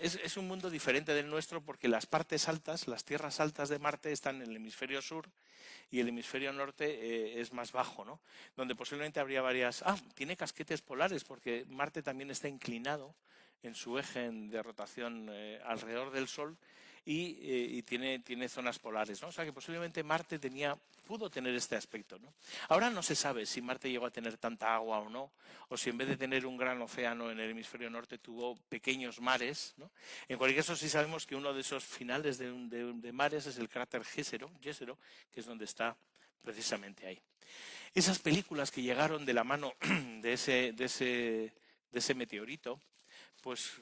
Es un mundo diferente del nuestro, porque las partes altas, las tierras altas de Marte están en el hemisferio sur y el hemisferio norte es más bajo, ¿no? Donde posiblemente habría varias... tiene casquetes polares, porque Marte también está inclinado en su eje de rotación alrededor del Sol y tiene zonas polares, ¿no? O sea que posiblemente Marte pudo tener este aspecto, ¿no? Ahora no se sabe si Marte llegó a tener tanta agua o no, o si en vez de tener un gran océano en el hemisferio norte tuvo pequeños mares, ¿no? En cualquier caso, sí sabemos que uno de esos finales de mares es el cráter Jezero, que es donde está precisamente ahí. Esas películas que llegaron de la mano de ese meteorito, pues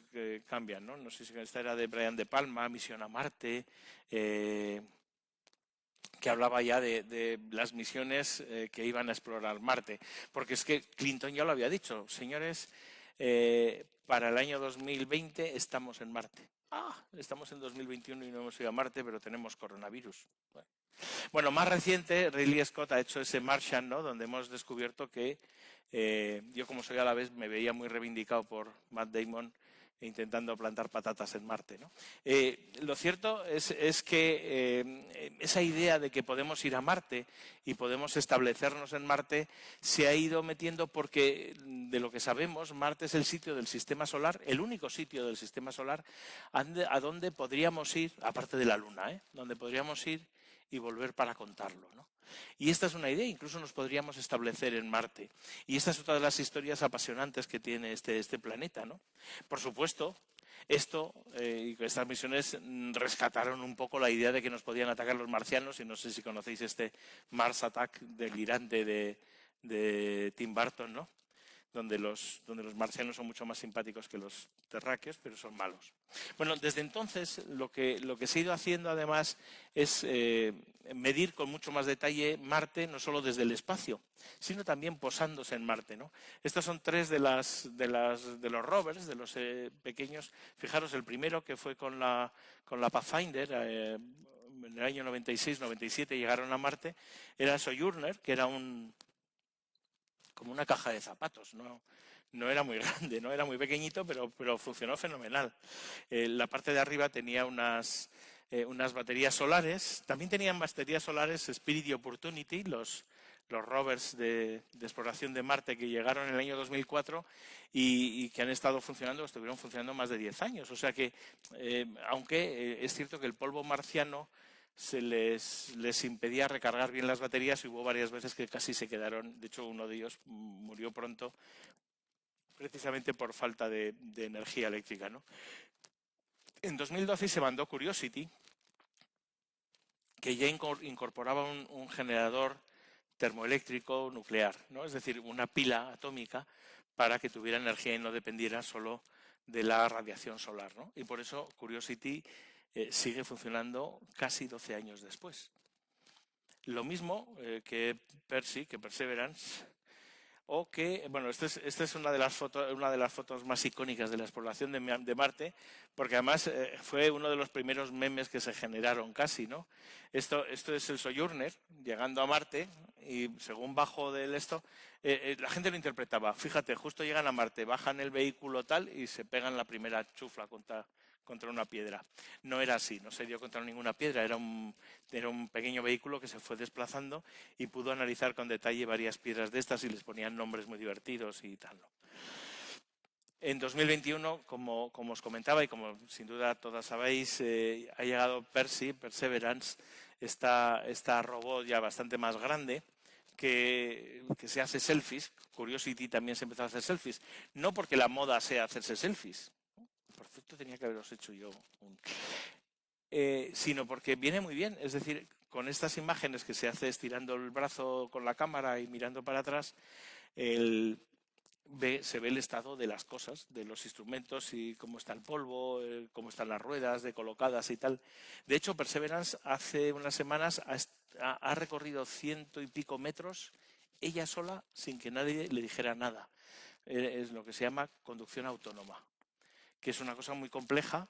cambian, ¿no? No sé si esta era de Brian De Palma, Misión a Marte, que hablaba ya de las misiones que iban a explorar Marte. Porque es que Clinton ya lo había dicho, señores, para el año 2020 estamos en Marte. Estamos en 2021 y no hemos ido a Marte, pero tenemos coronavirus. Bueno, más reciente, Ridley Scott ha hecho ese Martian, ¿no? Donde hemos descubierto que yo, como soy a la vez, me veía muy reivindicado por Matt Damon intentando plantar patatas en Marte, ¿no? Lo cierto es que esa idea de que podemos ir a Marte y podemos establecernos en Marte se ha ido metiendo porque, de lo que sabemos, Marte es el sitio del sistema solar, el único sitio del sistema solar a donde podríamos ir, aparte de la Luna, donde podríamos ir y volver para contarlo, ¿no? Y esta es una idea, incluso nos podríamos establecer en Marte. Y esta es otra de las historias apasionantes que tiene este planeta, ¿no? Por supuesto, estas misiones rescataron un poco la idea de que nos podían atacar los marcianos, y no sé si conocéis este Mars Attack delirante de Tim Burton, ¿no? Donde los marcianos son mucho más simpáticos que los terráqueos, pero son malos. Bueno, desde entonces lo que se ha ido haciendo además es medir con mucho más detalle Marte, no solo desde el espacio, sino también posándose en Marte, ¿no? Estos son 3 de los rovers, de los pequeños. Fijaros, el primero, que fue con la Pathfinder, en el año 96-97 llegaron a Marte, era Sojourner, que era como una caja de zapatos, no era muy grande, no era muy pequeñito, pero funcionó fenomenal. La parte de arriba tenía unas baterías solares, también tenían baterías solares Spirit y Opportunity, los rovers de exploración de Marte que llegaron en el año 2004 y que han estado funcionando, estuvieron funcionando más de 10 años. O sea que, aunque es cierto que el polvo marciano se les impedía recargar bien las baterías, y hubo varias veces que casi se quedaron. De hecho, uno de ellos murió pronto precisamente por falta de energía eléctrica, ¿no? En 2012 se mandó Curiosity, que ya incorporaba un generador termoeléctrico nuclear, ¿no? Es decir, una pila atómica para que tuviera energía y no dependiera solo de la radiación solar, ¿no? Y por eso Curiosity sigue funcionando casi 12 años después. Lo mismo que Perseverance, o que, bueno, esta es una de las fotos más icónicas de la exploración de Marte, porque además fue uno de los primeros memes que se generaron casi, ¿no? Esto es el Sojourner llegando a Marte y según bajo del la gente lo interpretaba. Fíjate, justo llegan a Marte, bajan el vehículo tal y se pegan la primera chufla contra una piedra. No era así, no se dio contra ninguna piedra, era un pequeño vehículo que se fue desplazando y pudo analizar con detalle varias piedras de estas y les ponían nombres muy divertidos y tal, ¿no? En 2021, como os comentaba y como sin duda todas sabéis, ha llegado Perseverance, esta robot ya bastante más grande, que se hace selfies. Curiosity también se empezó a hacer selfies. No porque la moda sea hacerse selfies. Por cierto, tenía que haberos hecho yo sino porque viene muy bien. Es decir, con estas imágenes que se hace estirando el brazo con la cámara y mirando para atrás, se ve el estado de las cosas, de los instrumentos y cómo está el polvo, cómo están las ruedas de colocadas y tal. De hecho, Perseverance hace unas semanas ha recorrido 100 y pico metros ella sola sin que nadie le dijera nada. Es lo que se llama conducción autónoma, que es una cosa muy compleja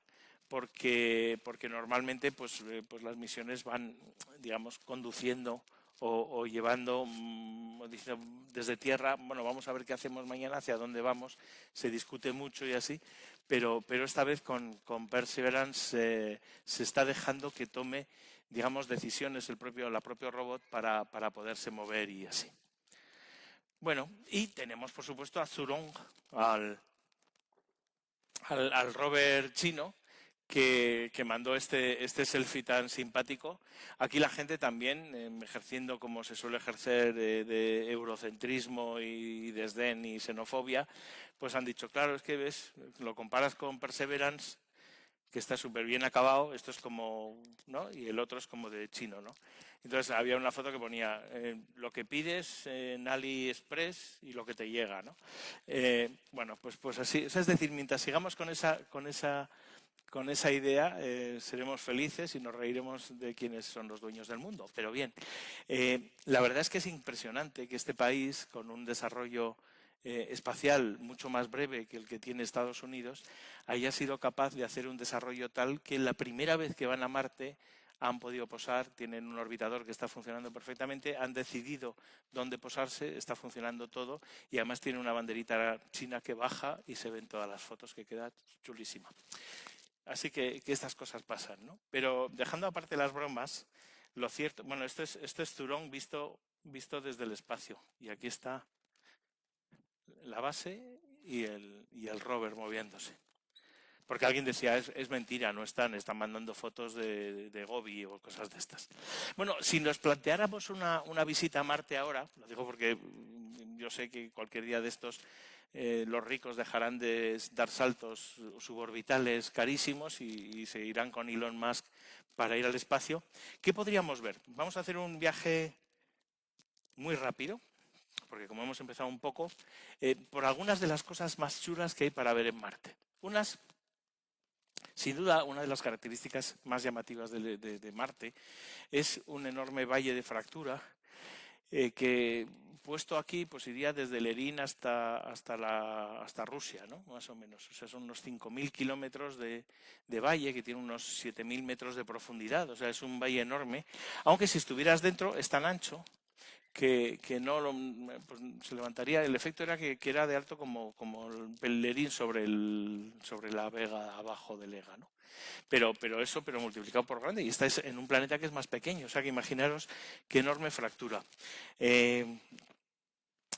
porque normalmente pues las misiones van, digamos, conduciendo o llevando desde tierra, bueno, vamos a ver qué hacemos mañana, hacia dónde vamos, se discute mucho y así, pero esta vez con Perseverance se está dejando que tome, digamos, decisiones el propio robot para poderse mover y así. Bueno, y tenemos por supuesto a Zhurong, al rover chino, que mandó este selfie tan simpático. Aquí la gente también, ejerciendo como se suele ejercer de eurocentrismo y desdén y xenofobia, pues han dicho, claro, es que ves, lo comparas con Perseverance, que está súper bien acabado, esto es como, ¿no? Y el otro es como de chino, ¿no? Entonces había una foto que ponía lo que pides en AliExpress y lo que te llega, ¿no? Bueno, pues así, es decir, mientras sigamos con esa idea, seremos felices y nos reiremos de quienes son los dueños del mundo. Pero bien, la verdad es que es impresionante que este país, con un desarrollo espacial mucho más breve que el que tiene Estados Unidos, haya sido capaz de hacer un desarrollo tal que la primera vez que van a Marte han podido posar, tienen un orbitador que está funcionando perfectamente, han decidido dónde posarse, está funcionando todo y además tiene una banderita china que baja y se ven todas las fotos, que queda chulísima. Así que estas cosas pasan, ¿no? Pero dejando aparte las bromas, lo cierto, bueno, esto es Zhurong visto desde el espacio y aquí está la base y el rover moviéndose. Porque alguien decía, es mentira, no están mandando fotos de Gobi o cosas de estas. Bueno, si nos planteáramos una visita a Marte ahora, lo digo porque yo sé que cualquier día de estos los ricos dejarán de dar saltos suborbitales carísimos y se irán con Elon Musk para ir al espacio. ¿Qué podríamos ver? Vamos a hacer un viaje muy rápido, porque como hemos empezado un poco, por algunas de las cosas más chulas que hay para ver en Marte. Sin duda, una de las características más llamativas de Marte es un enorme valle de fractura que, puesto aquí, pues iría desde Lerín hasta Rusia, ¿no? Más o menos. O sea, son unos 5.000 kilómetros de valle que tiene unos 7.000 metros de profundidad. O sea, es un valle enorme. Aunque si estuvieras dentro, es tan ancho que no pues se levantaría. El efecto era que era de alto como el Lerín sobre la Vega abajo del Ega, ¿no? Pero multiplicado por grande, y estáis en un planeta que es más pequeño, o sea que imaginaros qué enorme fractura.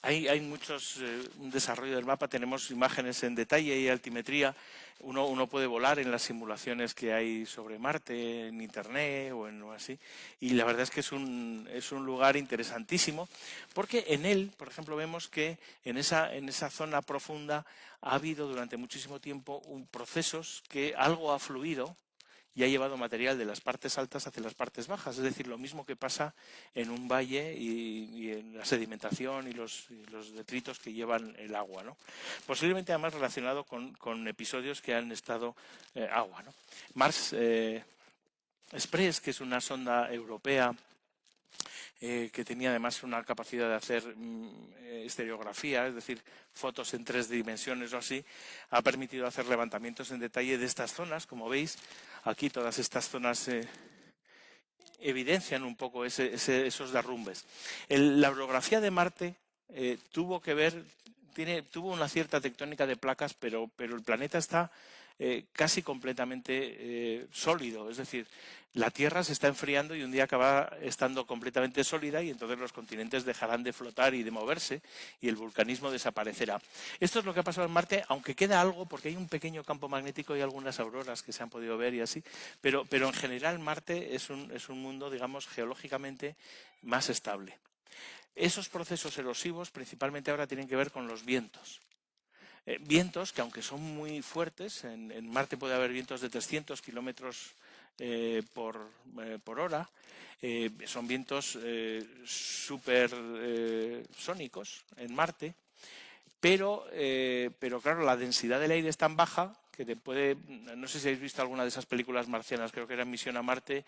Hay muchos, un desarrollo del mapa, tenemos imágenes en detalle y altimetría. Uno puede volar en las simulaciones que hay sobre Marte, en Internet o así. Y la verdad es que es un lugar interesantísimo, porque en él, por ejemplo, vemos que en esa zona profunda ha habido durante muchísimo tiempo procesos que algo ha fluido y ha llevado material de las partes altas hacia las partes bajas. Es decir, lo mismo que pasa en un valle y en la sedimentación y los detritos que llevan el agua, ¿no? Posiblemente además relacionado con episodios que han estado agua, ¿no? Mars Express, que es una sonda europea que tenía además una capacidad de hacer estereografía, es decir, fotos en 3 dimensiones o así, ha permitido hacer levantamientos en detalle de estas zonas. Como veis, aquí todas estas zonas evidencian un poco esos derrumbes. La orografía de Marte tuvo una cierta tectónica de placas, pero el planeta está casi completamente sólido, es decir, la Tierra se está enfriando y un día acaba estando completamente sólida y entonces los continentes dejarán de flotar y de moverse y el vulcanismo desaparecerá. Esto es lo que ha pasado en Marte, aunque queda algo porque hay un pequeño campo magnético y algunas auroras que se han podido ver y así, pero en general Marte es un mundo, digamos, geológicamente más estable. Esos procesos erosivos principalmente ahora tienen que ver con los vientos. Vientos que, aunque son muy fuertes, en Marte puede haber vientos de 300 kilómetros por hora, son vientos súper sónicos en Marte, pero claro, la densidad del aire es tan baja que no sé si habéis visto alguna de esas películas marcianas, creo que era Misión a Marte,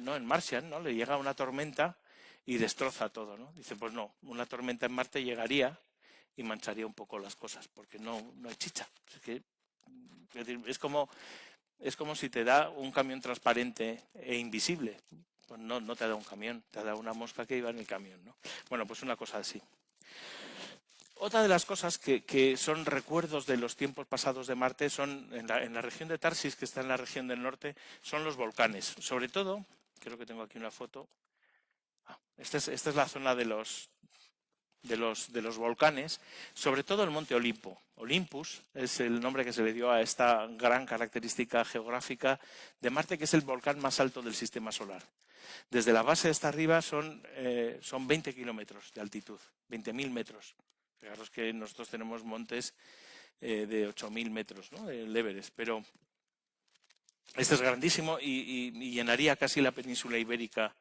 no, en Martian, ¿no? Le llega una tormenta y destroza todo, ¿no? Dice, pues no, una tormenta en Marte llegaría y mancharía un poco las cosas, porque no hay chicha. Es como si te da un camión transparente e invisible. Pues no te da un camión, te da una mosca que iba en el camión, ¿no? Bueno, pues una cosa así. Otra de las cosas que son recuerdos de los tiempos pasados de Marte son, en la región de Tarsis, que está en la región del norte, son los volcanes. Sobre todo, creo que tengo aquí una foto. Esta es la zona de los volcanes, sobre todo el monte Olimpo. Olympus es el nombre que se le dio a esta gran característica geográfica de Marte, que es el volcán más alto del sistema solar. Desde la base hasta arriba son 20 kilómetros de altitud, 20.000 metros. Fijaros que nosotros tenemos montes de 8.000 metros, ¿no? El Everest, pero este es grandísimo y llenaría casi la península ibérica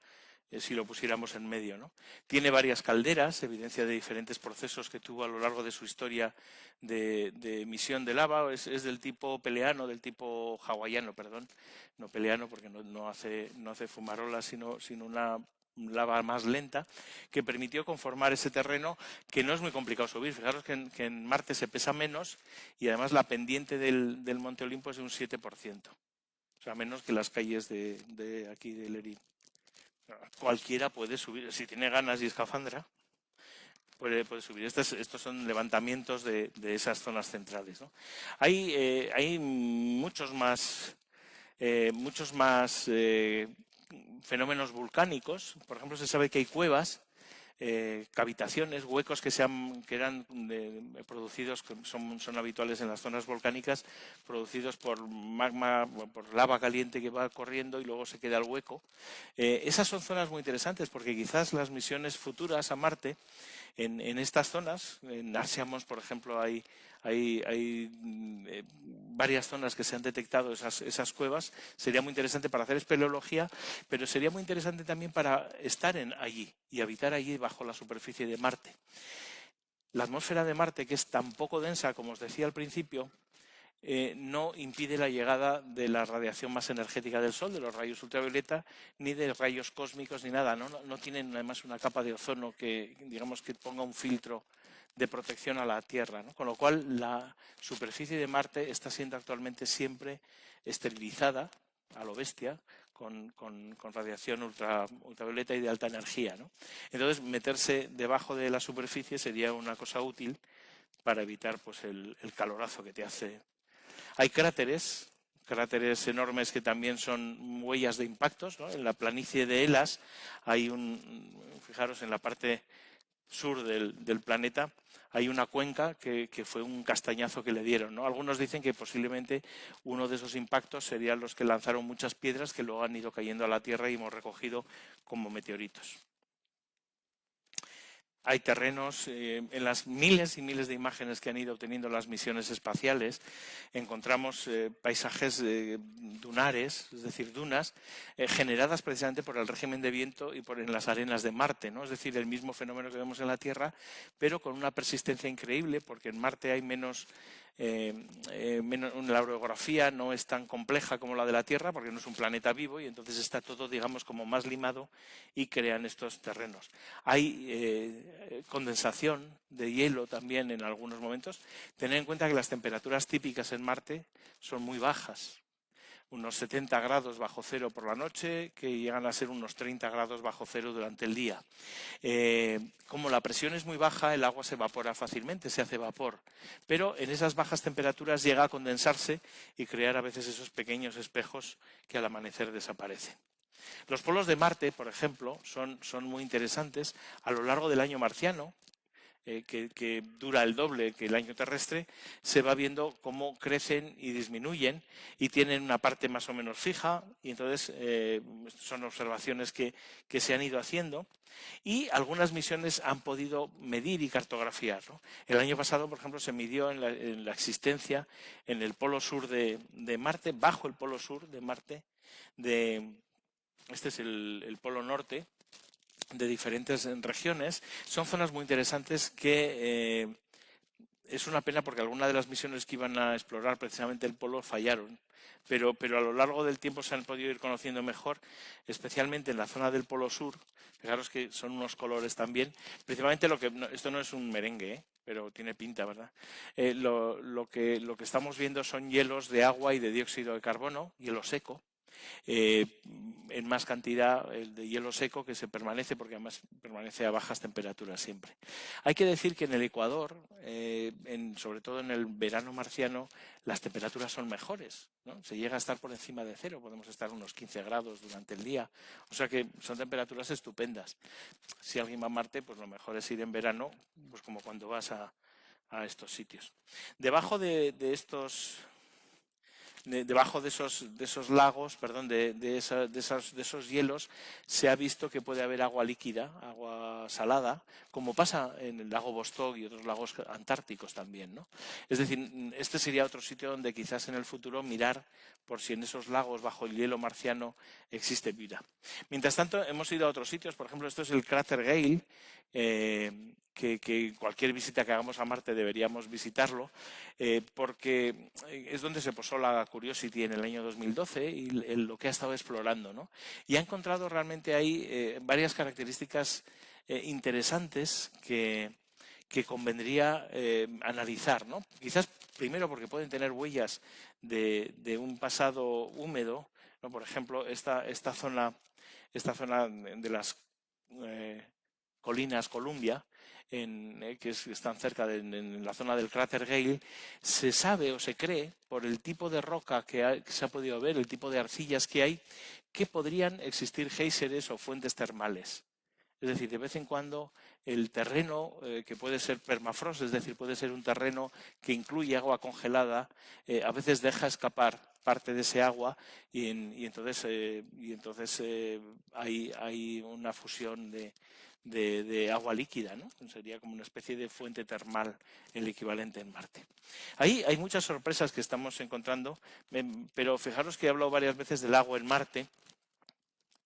si lo pusiéramos en medio, ¿no? Tiene varias calderas, evidencia de diferentes procesos que tuvo a lo largo de su historia de emisión de lava. Es del tipo peleano, del tipo hawaiano, perdón, no peleano porque no hace fumarolas, sino una lava más lenta, que permitió conformar ese terreno que no es muy complicado subir. Fijaros que en Marte se pesa menos y además la pendiente del Monte Olimpo es de un 7%. O sea, menos que las calles de aquí de Lerín. Cualquiera puede subir, si tiene ganas y escafandra, puede subir. Estos son levantamientos de esas zonas centrales, ¿no? Hay muchos más fenómenos volcánicos. Por ejemplo, se sabe que hay cuevas, cavitaciones, huecos que eran producidos, son habituales en las zonas volcánicas, producidos por magma, por lava caliente que va corriendo y luego se queda el hueco. Esas son zonas muy interesantes porque quizás las misiones futuras a Marte, en estas zonas, en Arsiamos, por ejemplo, hay varias zonas que se han detectado esas cuevas. Sería muy interesante para hacer espeleología, pero sería muy interesante también para estar allí y habitar allí bajo la superficie de Marte. La atmósfera de Marte, que es tan poco densa, como os decía al principio, no impide la llegada de la radiación más energética del Sol, de los rayos ultravioleta, ni de rayos cósmicos, ni nada. No tienen además una capa de ozono que, digamos, que ponga un filtro de protección a la Tierra, ¿no? Con lo cual la superficie de Marte está siendo actualmente siempre esterilizada a lo bestia con radiación ultravioleta y de alta energía, ¿no? Entonces, meterse debajo de la superficie sería una cosa útil para evitar pues el calorazo que te hace. Hay cráteres enormes que también son huellas de impactos, ¿no? En la planicie de Elas hay fijaros, en la parte sur del planeta hay una cuenca que fue un castañazo que le dieron, ¿no? Algunos dicen que posiblemente uno de esos impactos serían los que lanzaron muchas piedras que luego han ido cayendo a la Tierra y hemos recogido como meteoritos. Hay terrenos, en las miles y miles de imágenes que han ido obteniendo las misiones espaciales, encontramos paisajes dunares, es decir, dunas, generadas precisamente por el régimen de viento y en las arenas de Marte, ¿no? Es decir, el mismo fenómeno que vemos en la Tierra, pero con una persistencia increíble, porque en Marte hay la orografía no es tan compleja como la de la Tierra, porque no es un planeta vivo, y entonces está todo, digamos, como más limado y crean estos terrenos. Hay condensación de hielo también en algunos momentos. Tened en cuenta que las temperaturas típicas en Marte son muy bajas, unos 70 grados bajo cero por la noche, que llegan a ser unos 30 grados bajo cero durante el día. Como la presión es muy baja, el agua se evapora fácilmente, se hace vapor, pero en esas bajas temperaturas llega a condensarse y crear a veces esos pequeños espejos que al amanecer desaparecen. Los polos de Marte, por ejemplo, son muy interesantes. A lo largo del año marciano, que dura el doble que el año terrestre, se va viendo cómo crecen y disminuyen y tienen una parte más o menos fija, y entonces son observaciones que se han ido haciendo y algunas misiones han podido medir y cartografiar, ¿no? El año pasado, por ejemplo, se midió en la existencia en el polo sur de Marte, bajo el polo sur de Marte, este es el polo norte, de diferentes regiones. Son zonas muy interesantes que es una pena porque algunas de las misiones que iban a explorar precisamente el polo fallaron, pero a lo largo del tiempo se han podido ir conociendo mejor, especialmente en la zona del polo sur. Fijaros que son unos colores también. Principalmente esto no es un merengue, pero tiene pinta, ¿verdad? Lo que estamos viendo son hielos de agua y de dióxido de carbono, hielo seco. En más cantidad el de hielo seco, que se permanece, porque además permanece a bajas temperaturas siempre. Hay que decir que en el Ecuador, sobre todo en el verano marciano, las temperaturas son mejores, ¿no? Se llega a estar por encima de cero, podemos estar unos 15 grados durante el día, o sea que son temperaturas estupendas. Si alguien va a Marte, pues lo mejor es ir en verano, pues como cuando vas a estos sitios. Debajo de esos lagos, de esos hielos, se ha visto que puede haber agua líquida, agua salada, como pasa en el lago Vostok y otros lagos antárticos también, ¿no? Es decir, este sería otro sitio donde quizás en el futuro mirar por si en esos lagos bajo el hielo marciano existe vida. Mientras tanto, hemos ido a otros sitios. Por ejemplo, esto es el cráter Gale, que cualquier visita que hagamos a Marte deberíamos visitarlo, porque es donde se posó la Curiosity en el año 2012 y lo que ha estado explorando, ¿no? Y ha encontrado realmente ahí varias características interesantes que convendría analizar, ¿no? Quizás primero porque pueden tener huellas de un pasado húmedo, ¿no? Por ejemplo, esta zona de las colinas Columbia, que están cerca en la zona del cráter Gale, se sabe o se cree, por el tipo de roca que se ha podido ver, el tipo de arcillas que hay, que podrían existir géiseres o fuentes termales. Es decir, de vez en cuando el terreno, que puede ser permafrost, es decir, puede ser un terreno que incluye agua congelada, a veces deja escapar parte de ese agua y entonces hay una fusión de agua líquida, ¿no? Sería como una especie de fuente termal, el equivalente en Marte. Ahí hay muchas sorpresas que estamos encontrando, pero fijaros que he hablado varias veces del agua en Marte,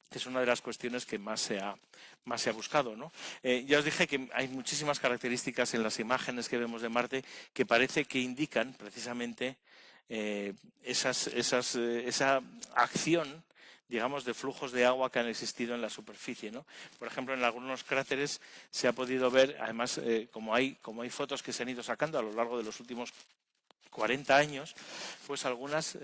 que es una de las cuestiones que más se ha buscado, ¿no? Ya os dije que hay muchísimas características en las imágenes que vemos de Marte que parece que indican precisamente esa acción, digamos, de flujos de agua que han existido en la superficie, ¿no? Por ejemplo, en algunos cráteres se ha podido ver, además, como hay fotos que se han ido sacando a lo largo de los últimos 40 años, pues algunas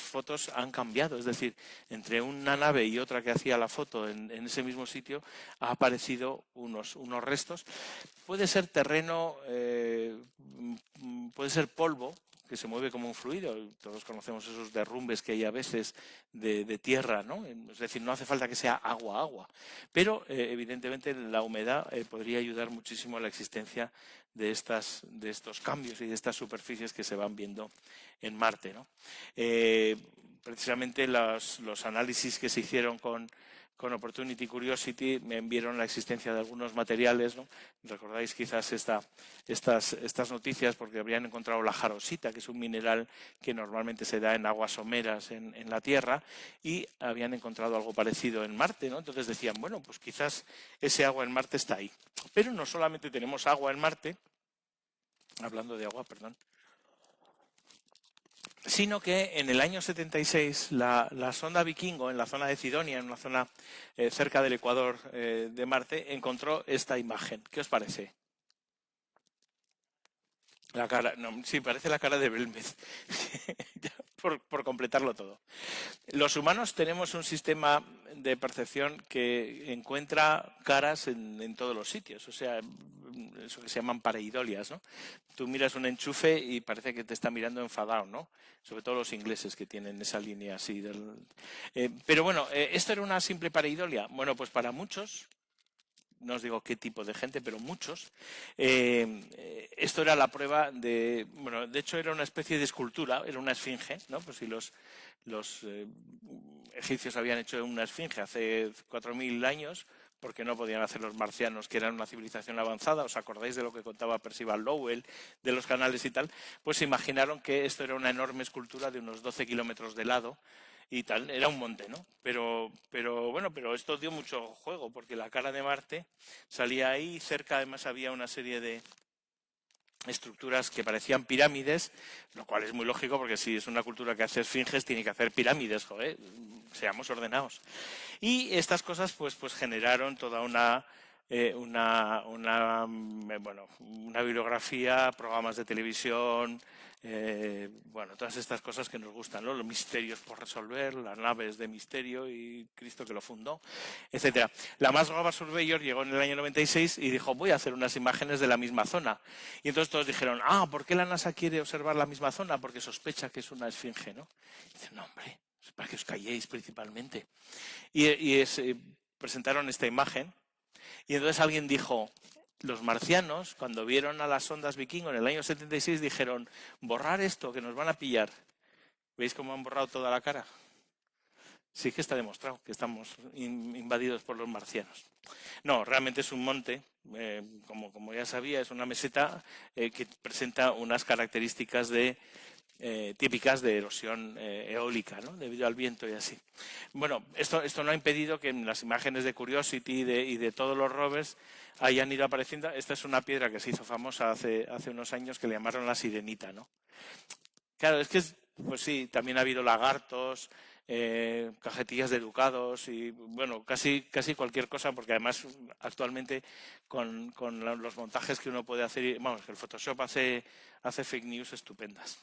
fotos han cambiado. Es decir, entre una nave y otra que hacía la foto en ese mismo sitio ha aparecido unos restos. Puede ser terreno, puede ser polvo, que se mueve como un fluido. Todos conocemos esos derrumbes que hay a veces de tierra, ¿no? Es decir, no hace falta que sea agua, pero evidentemente la humedad podría ayudar muchísimo a la existencia de estos cambios y de estas superficies que se van viendo en Marte, ¿no? Precisamente los análisis que se hicieron con con Opportunity Curiosity me vieron la existencia de algunos materiales, ¿no? Recordáis quizás estas noticias porque habrían encontrado la jarosita, que es un mineral que normalmente se da en aguas someras en la Tierra, y habían encontrado algo parecido en Marte, ¿no? Entonces decían, bueno, pues quizás ese agua en Marte está ahí. Pero no solamente tenemos agua en Marte, hablando de agua, perdón, sino que en el año 76 la sonda Vikingo, en la zona de Cidonia, en una zona cerca del ecuador de Marte, encontró esta imagen. ¿Qué os parece? La cara, no, sí, parece la cara de Belmez, por completarlo todo. Los humanos tenemos un sistema de percepción que encuentra caras en todos los sitios, o sea, eso que se llaman pareidolias, ¿no? Tú miras un enchufe y parece que te está mirando enfadado, ¿no? Sobre todo los ingleses que tienen esa línea así. Pero bueno, ¿esto era una simple pareidolia? Bueno, pues para muchos, no os digo qué tipo de gente, pero muchos, esto era la prueba de, bueno, de hecho era una especie de escultura, era una esfinge, ¿no? Pues si los egipcios habían hecho una esfinge hace 4000 años, porque no podían hacer los marcianos, que eran una civilización avanzada, ¿os acordáis de lo que contaba Percival Lowell, de los canales y tal? Pues se imaginaron que esto era una enorme escultura de unos 12 kilómetros de lado, y tal, era un monte, ¿no? Pero bueno, pero esto dio mucho juego, porque la cara de Marte salía ahí, cerca además había una serie de estructuras que parecían pirámides, lo cual es muy lógico, porque si es una cultura que hace esfinges, tiene que hacer pirámides, joder, seamos ordenados. Y estas cosas pues generaron toda una bibliografía, programas de televisión, bueno, todas estas cosas que nos gustan, ¿no? Los misterios por resolver, las naves de misterio y Cristo que lo fundó, etcétera. La Mars Global Surveyor llegó en el año 96 y dijo, voy a hacer unas imágenes de la misma zona. Y entonces todos dijeron, ¿por qué la NASA quiere observar la misma zona? Porque sospecha que es una esfinge, ¿no? Y dicen, no, hombre, es para que os calléis principalmente. Y presentaron esta imagen, y entonces alguien dijo, los marcianos, cuando vieron a las sondas Vikingo en el año 76, dijeron, borrar esto, que nos van a pillar. ¿Veis cómo han borrado toda la cara? Sí que está demostrado que estamos invadidos por los marcianos. No, realmente es un monte, como ya sabía, es una meseta que presenta unas características típicas de erosión eólica, ¿no? Debido al viento y así. Bueno, esto no ha impedido que en las imágenes de Curiosity y de todos los rovers hayan ido apareciendo. Esta es una piedra que se hizo famosa hace unos años, que le llamaron la sirenita, ¿no? Claro, es que, pues sí, también ha habido lagartos, cajetillas de ducados y, bueno, casi cualquier cosa, porque además actualmente con los montajes que uno puede hacer, vamos, que el Photoshop hace fake news estupendas.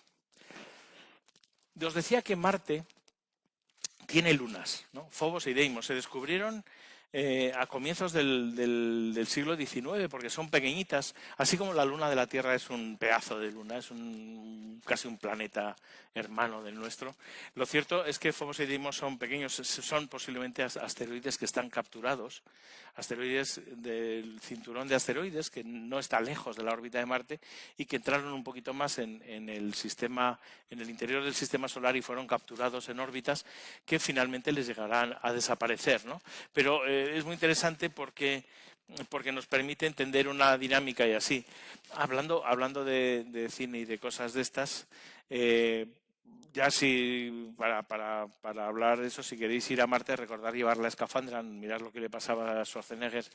Os decía que Marte tiene lunas, ¿no? Phobos y Deimos se descubrieron a comienzos del siglo XIX, porque son pequeñitas, así como la luna de la Tierra es un pedazo de luna, es casi un planeta hermano del nuestro. Lo cierto es que Phobos y Deimos son pequeños, son posiblemente asteroides que están capturados, asteroides del cinturón de asteroides, que no está lejos de la órbita de Marte y que entraron un poquito más en el sistema, en el interior del sistema solar, y fueron capturados en órbitas que finalmente les llegarán a desaparecer, ¿no? Pero es muy interesante porque nos permite entender una dinámica y así. Hablando de cine y de cosas de estas, ya para hablar de eso, si queréis ir a Marte, recordar llevar la escafandra, mirar lo que le pasaba a Schwarzenegger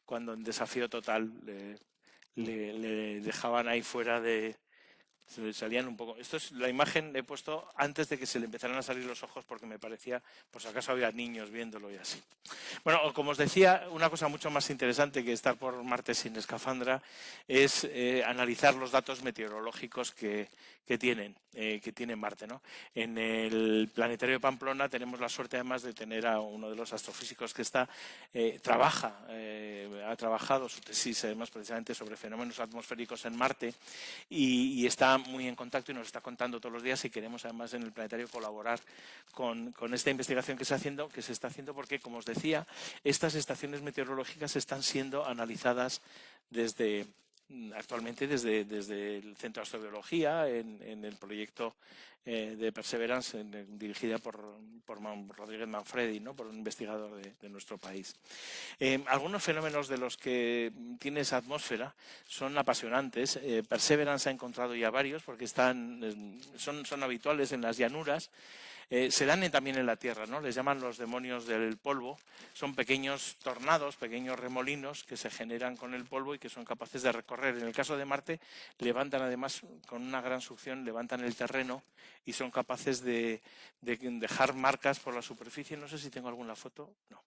cuando en Desafío Total le dejaban ahí fuera de... Se salían un poco. Esto es la imagen, he puesto antes de que se le empezaran a salir los ojos, porque me parecía, por si acaso había niños viéndolo y así. Bueno, como os decía, una cosa mucho más interesante que estar por Marte sin escafandra es analizar los datos meteorológicos que tiene Marte, ¿no? En el planetario de Pamplona tenemos la suerte además de tener a uno de los astrofísicos que ha trabajado su tesis además precisamente sobre fenómenos atmosféricos en Marte, y está muy en contacto y nos está contando todos los días, y queremos además en el planetario colaborar con esta investigación que se está haciendo, porque, como os decía, estas estaciones meteorológicas están siendo analizadas actualmente desde el Centro de Astrobiología en el proyecto de Perseverance, dirigida por Rodríguez Manfredi, ¿no? Por un investigador de nuestro país. Algunos fenómenos de los que tiene esa atmósfera son apasionantes. Perseverance ha encontrado ya varios porque son habituales en las llanuras. Se dan también en la Tierra, ¿no? Les llaman los demonios del polvo. Son pequeños tornados, pequeños remolinos que se generan con el polvo y que son capaces de recorrer. En el caso de Marte, levantan además con una gran succión, levantan el terreno y son capaces de dejar marcas por la superficie. No sé si tengo alguna foto. No.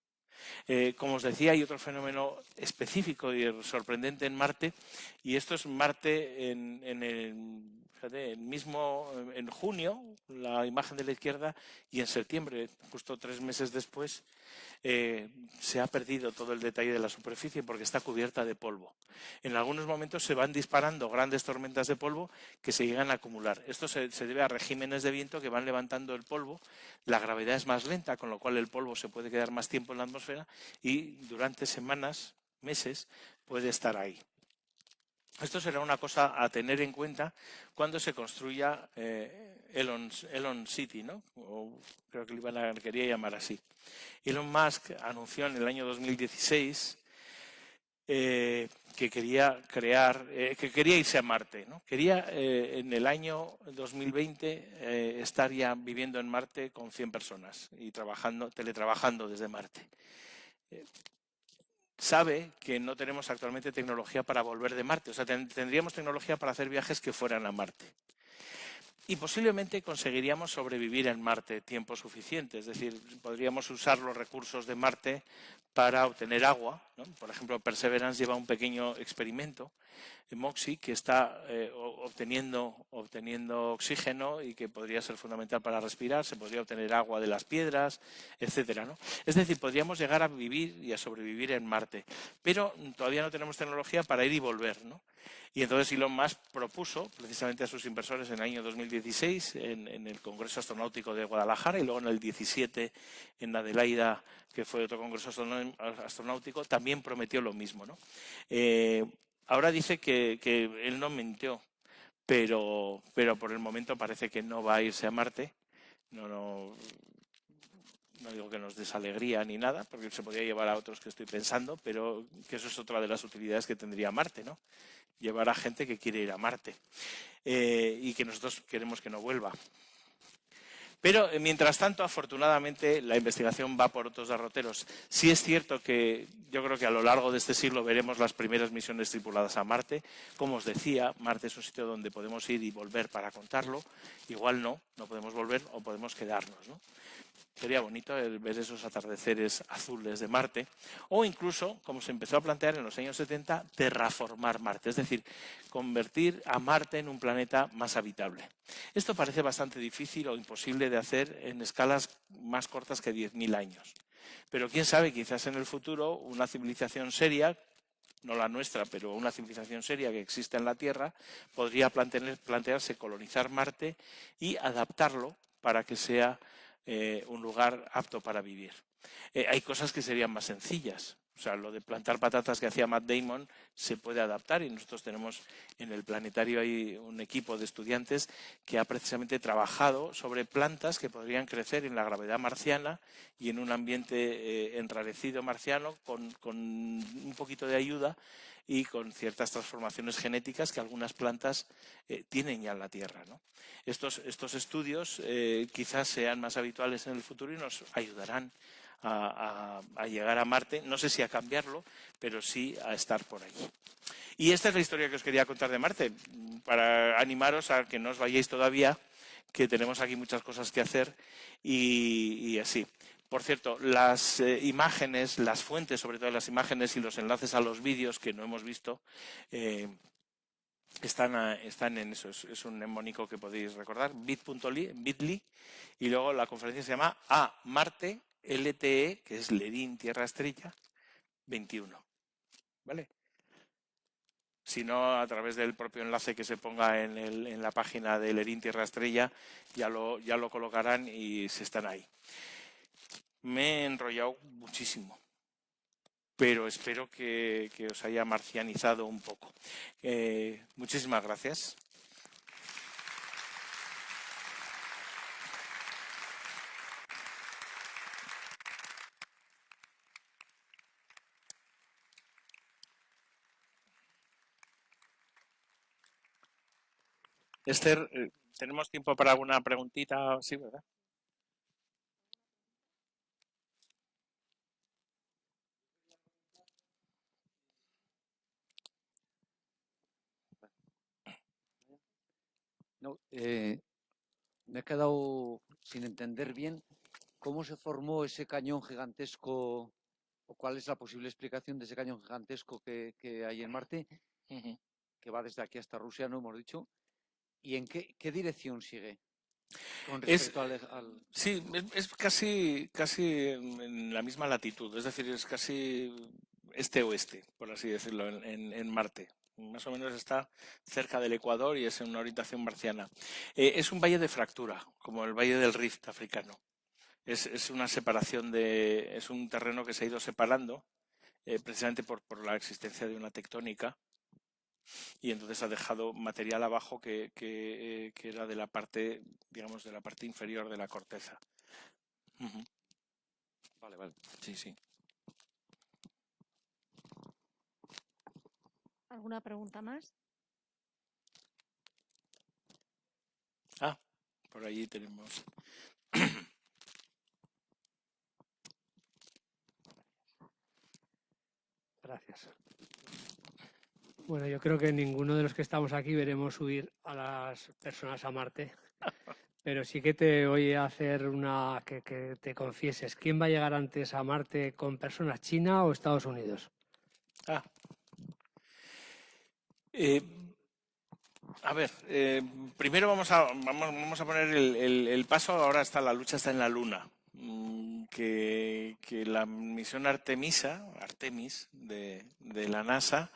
Como os decía, hay otro fenómeno específico y sorprendente en Marte, y esto es Marte en junio, la imagen de la izquierda, y en septiembre, justo 3 meses después, se ha perdido todo el detalle de la superficie porque está cubierta de polvo. En algunos momentos se van disparando grandes tormentas de polvo que se llegan a acumular. Esto se debe a regímenes de viento que van levantando el polvo. La gravedad es más lenta, con lo cual el polvo se puede quedar más tiempo en la atmósfera y durante semanas, meses, puede estar ahí. Esto será una cosa a tener en cuenta cuando se construya Elon City, ¿no? O creo que le quería llamar así. Elon Musk anunció en el año 2016 que quería irse a Marte, ¿no? Quería en el año 2020 estar ya viviendo en Marte con 100 personas y teletrabajando desde Marte. Sabe que no tenemos actualmente tecnología para volver de Marte, o sea, tendríamos tecnología para hacer viajes que fueran a Marte. Y posiblemente conseguiríamos sobrevivir en Marte tiempo suficiente, es decir, podríamos usar los recursos de Marte para obtener agua, ¿no? Por ejemplo, Perseverance lleva un pequeño experimento en MOXIE que está obteniendo oxígeno y que podría ser fundamental para respirar. Se podría obtener agua de las piedras, etcétera, ¿no? Es decir, podríamos llegar a vivir y a sobrevivir en Marte, pero todavía no tenemos tecnología para ir y volver, ¿no? Y entonces Elon Musk propuso precisamente a sus inversores en el año 2016 en el Congreso Astronáutico de Guadalajara y luego en el 17 en Adelaida, que fue otro congreso astronáutico, también prometió lo mismo, ¿no? Ahora dice que él no mintió, pero por el momento parece que no va a irse a Marte. No digo que nos des alegría ni nada, porque se podría llevar a otros que estoy pensando, pero que eso es otra de las utilidades que tendría Marte, ¿no? Llevar a gente que quiere ir a Marte y que nosotros queremos que no vuelva. Pero, mientras tanto, afortunadamente, la investigación va por otros derroteros. Sí es cierto que yo creo que a lo largo de este siglo veremos las primeras misiones tripuladas a Marte. Como os decía, Marte es un sitio donde podemos ir y volver para contarlo. Igual no podemos volver o podemos quedarnos, ¿no? Sería bonito ver esos atardeceres azules de Marte, o incluso, como se empezó a plantear en los años 70, terraformar Marte, es decir, convertir a Marte en un planeta más habitable. Esto parece bastante difícil o imposible de hacer en escalas más cortas que 10.000 años. Pero quién sabe, quizás en el futuro una civilización seria, no la nuestra, pero una civilización seria que existe en la Tierra, podría plantearse colonizar Marte y adaptarlo para que sea un lugar apto para vivir. Hay cosas que serían más sencillas. O sea, lo de plantar patatas que hacía Matt Damon se puede adaptar, y nosotros tenemos en el planetario ahí un equipo de estudiantes que ha precisamente trabajado sobre plantas que podrían crecer en la gravedad marciana y en un ambiente enrarecido marciano con un poquito de ayuda y con ciertas transformaciones genéticas que algunas plantas tienen ya en la Tierra, ¿no? Estos estudios quizás sean más habituales en el futuro y nos ayudarán a llegar a Marte, no sé si a cambiarlo, pero sí a estar por allí. Y esta es la historia que os quería contar de Marte, para animaros a que no os vayáis todavía, que tenemos aquí muchas cosas que hacer y así. Por cierto, las imágenes, las fuentes, sobre todo las imágenes y los enlaces a los vídeos que no hemos visto, están en eso. Es un mnemónico que podéis recordar, bit.ly, y luego la conferencia se llama A Marte LTE, que es Lerín Tierra Estrella 21. ¿Vale? Si no, a través del propio enlace que se ponga en la página de Lerín Tierra Estrella, ya lo colocarán y se están ahí. Me he enrollado muchísimo, pero espero que os haya marcianizado un poco. Muchísimas gracias. Esther, ¿tenemos tiempo para alguna preguntita? Sí, ¿verdad? No, me he quedado sin entender bien cómo se formó ese cañón gigantesco o cuál es la posible explicación de ese cañón gigantesco que hay en Marte, Ujú. que va desde aquí hasta Rusia, no hemos dicho, y en qué dirección sigue con Es, respecto al... sí, es casi en la misma latitud, es decir, es casi este-oeste, por así decirlo, en Marte. Más o menos está cerca del Ecuador y es en una orientación marciana. Es un valle de fractura, como el valle del Rift africano. Es una separación es un terreno que se ha ido separando precisamente por la existencia de una tectónica y entonces ha dejado material abajo que era de la parte, digamos, de la parte inferior de la corteza. Ujú. Vale, vale. Sí, sí. ¿Alguna pregunta más? Ah, por allí tenemos. Gracias. Bueno, yo creo que ninguno de los que estamos aquí veremos subir a las personas a Marte, pero sí que te voy a hacer que te confieses. ¿Quién va a llegar antes a Marte con personas, China o Estados Unidos? Ah, eh, a ver, primero vamos a poner el paso. Ahora está la lucha está en la Luna. Que la misión Artemis de la NASA,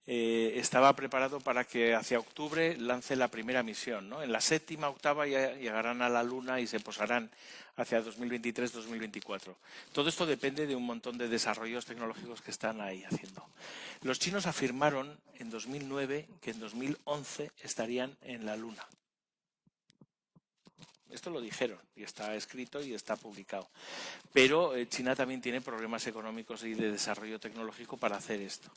estaba preparado para que hacia octubre lance la primera misión, ¿no? En la séptima, octava ya llegarán a la Luna y se posarán hacia 2023-2024. Todo esto depende de un montón de desarrollos tecnológicos que están ahí haciendo. Los chinos afirmaron en 2009 que en 2011 estarían en la Luna. Esto lo dijeron y está escrito y está publicado. Pero China también tiene problemas económicos y de desarrollo tecnológico para hacer esto.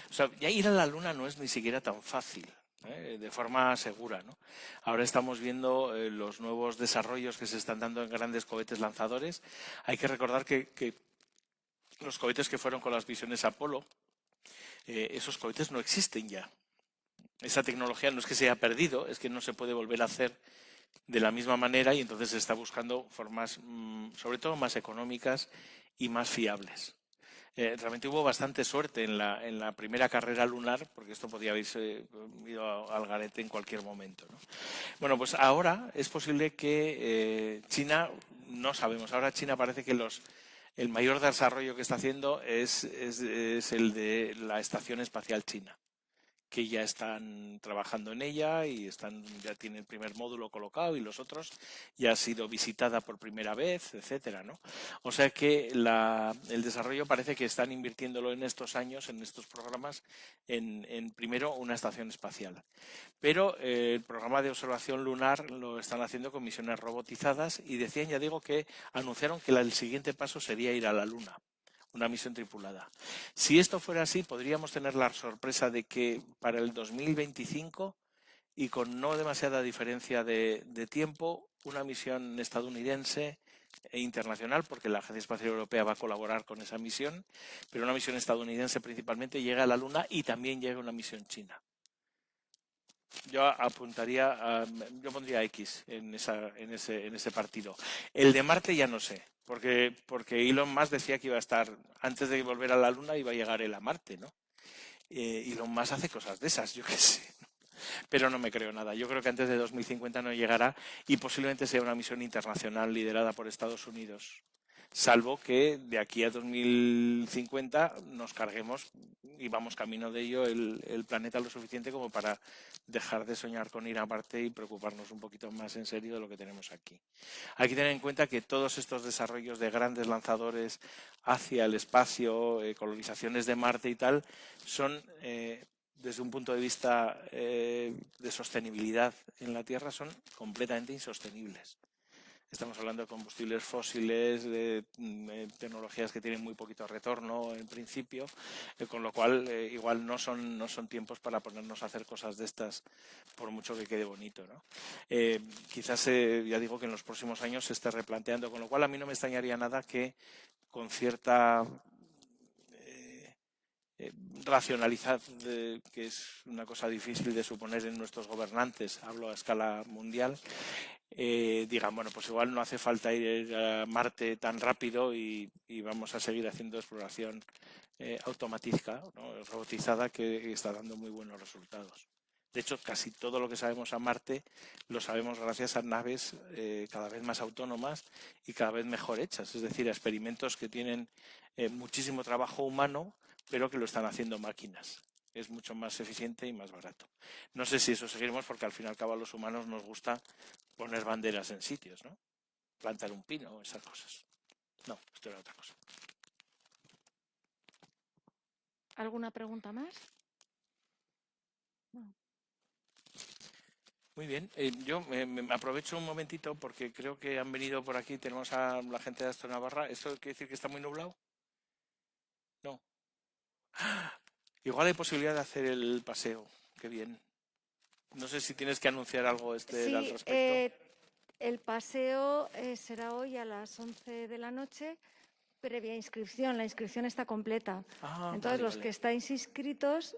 O sea, ya ir a la Luna no es ni siquiera tan fácil, de forma segura, ¿no? Ahora estamos viendo los nuevos desarrollos que se están dando en grandes cohetes lanzadores. Hay que recordar que los cohetes que fueron con las misiones Apolo, esos cohetes no existen ya. Esa tecnología no es que se haya perdido, es que no se puede volver a hacer de la misma manera y entonces se está buscando formas, sobre todo más económicas y más fiables. Realmente hubo bastante suerte en la primera carrera lunar, porque esto podía haberse ido al garete en cualquier momento, ¿no? Bueno, pues ahora es posible que China, no sabemos, ahora China parece que el mayor desarrollo que está haciendo es el de la Estación Espacial China, que ya están trabajando en ella y ya tienen el primer módulo colocado y los otros ya ha sido visitada por primera vez, etcétera, ¿no? O sea que el desarrollo parece que están invirtiéndolo en estos años, en estos programas, en primero una estación espacial. Pero el programa de observación lunar lo están haciendo con misiones robotizadas y decían, ya digo, que anunciaron que el siguiente paso sería ir a la Luna, una misión tripulada. Si esto fuera así, podríamos tener la sorpresa de que para el 2025 y con no demasiada diferencia de tiempo, una misión estadounidense e internacional, porque la Agencia Espacial Europea va a colaborar con esa misión, pero una misión estadounidense principalmente llega a la Luna y también llega una misión china. Yo pondría X en ese partido. El de Marte ya no sé, porque Elon Musk decía que iba a estar, antes de volver a la Luna, iba a llegar él a Marte, ¿no? Elon Musk hace cosas de esas, yo qué sé. Pero no me creo nada. Yo creo que antes de 2050 no llegará y posiblemente sea una misión internacional liderada por Estados Unidos. Salvo que de aquí a 2050 nos carguemos y vamos camino de ello el planeta lo suficiente como para dejar de soñar con ir a Marte y preocuparnos un poquito más en serio de lo que tenemos aquí. Hay que tener en cuenta que todos estos desarrollos de grandes lanzadores hacia el espacio, colonizaciones de Marte y tal, son, desde un punto de vista de sostenibilidad en la Tierra, son completamente insostenibles. Estamos hablando de combustibles fósiles, de tecnologías que tienen muy poquito retorno en principio, con lo cual igual no son tiempos para ponernos a hacer cosas de estas, por mucho que quede bonito, ¿no? Quizás, ya digo, que en los próximos años se esté replanteando, con lo cual a mí no me extrañaría nada que con cierta racionalidad, que es una cosa difícil de suponer en nuestros gobernantes, hablo a escala mundial, digan, bueno, pues igual no hace falta ir a Marte tan rápido y vamos a seguir haciendo exploración automática, ¿no? Robotizada, que está dando muy buenos resultados. De hecho, casi todo lo que sabemos a Marte lo sabemos gracias a naves cada vez más autónomas y cada vez mejor hechas, es decir, a experimentos que tienen muchísimo trabajo humano, pero que lo están haciendo máquinas. Es mucho más eficiente y más barato. No sé si eso seguiremos, porque al fin y al cabo a los humanos nos gusta poner banderas en sitios, ¿no? Plantar un pino, esas cosas. No, esto era otra cosa. ¿Alguna pregunta más? Muy bien, yo me aprovecho un momentito porque creo que han venido por aquí, tenemos a la gente de Astro Navarra. ¿Esto quiere decir que está muy nublado? No. Igual hay posibilidad de hacer el paseo. Qué bien. No sé si tienes que anunciar algo al Sí, respecto. el paseo será hoy a las 11 de la noche, previa inscripción. La inscripción está completa. Entonces, Vale, los vale. que estáis inscritos,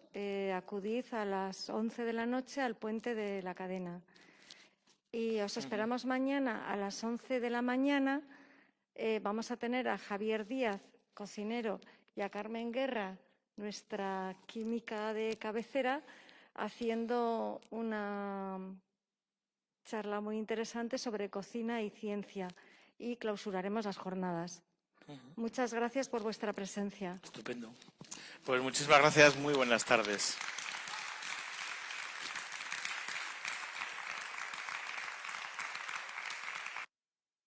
acudid a las 11 de la noche al puente de la cadena. Y os esperamos mañana a las 11 de la mañana. Vamos a tener a Javier Díaz, cocinero, y a Carmen Guerra, nuestra química de cabecera, haciendo una charla muy interesante sobre cocina y ciencia, y clausuraremos las jornadas. Muchas gracias por vuestra presencia. Estupendo. Pues muchísimas gracias, muy buenas tardes.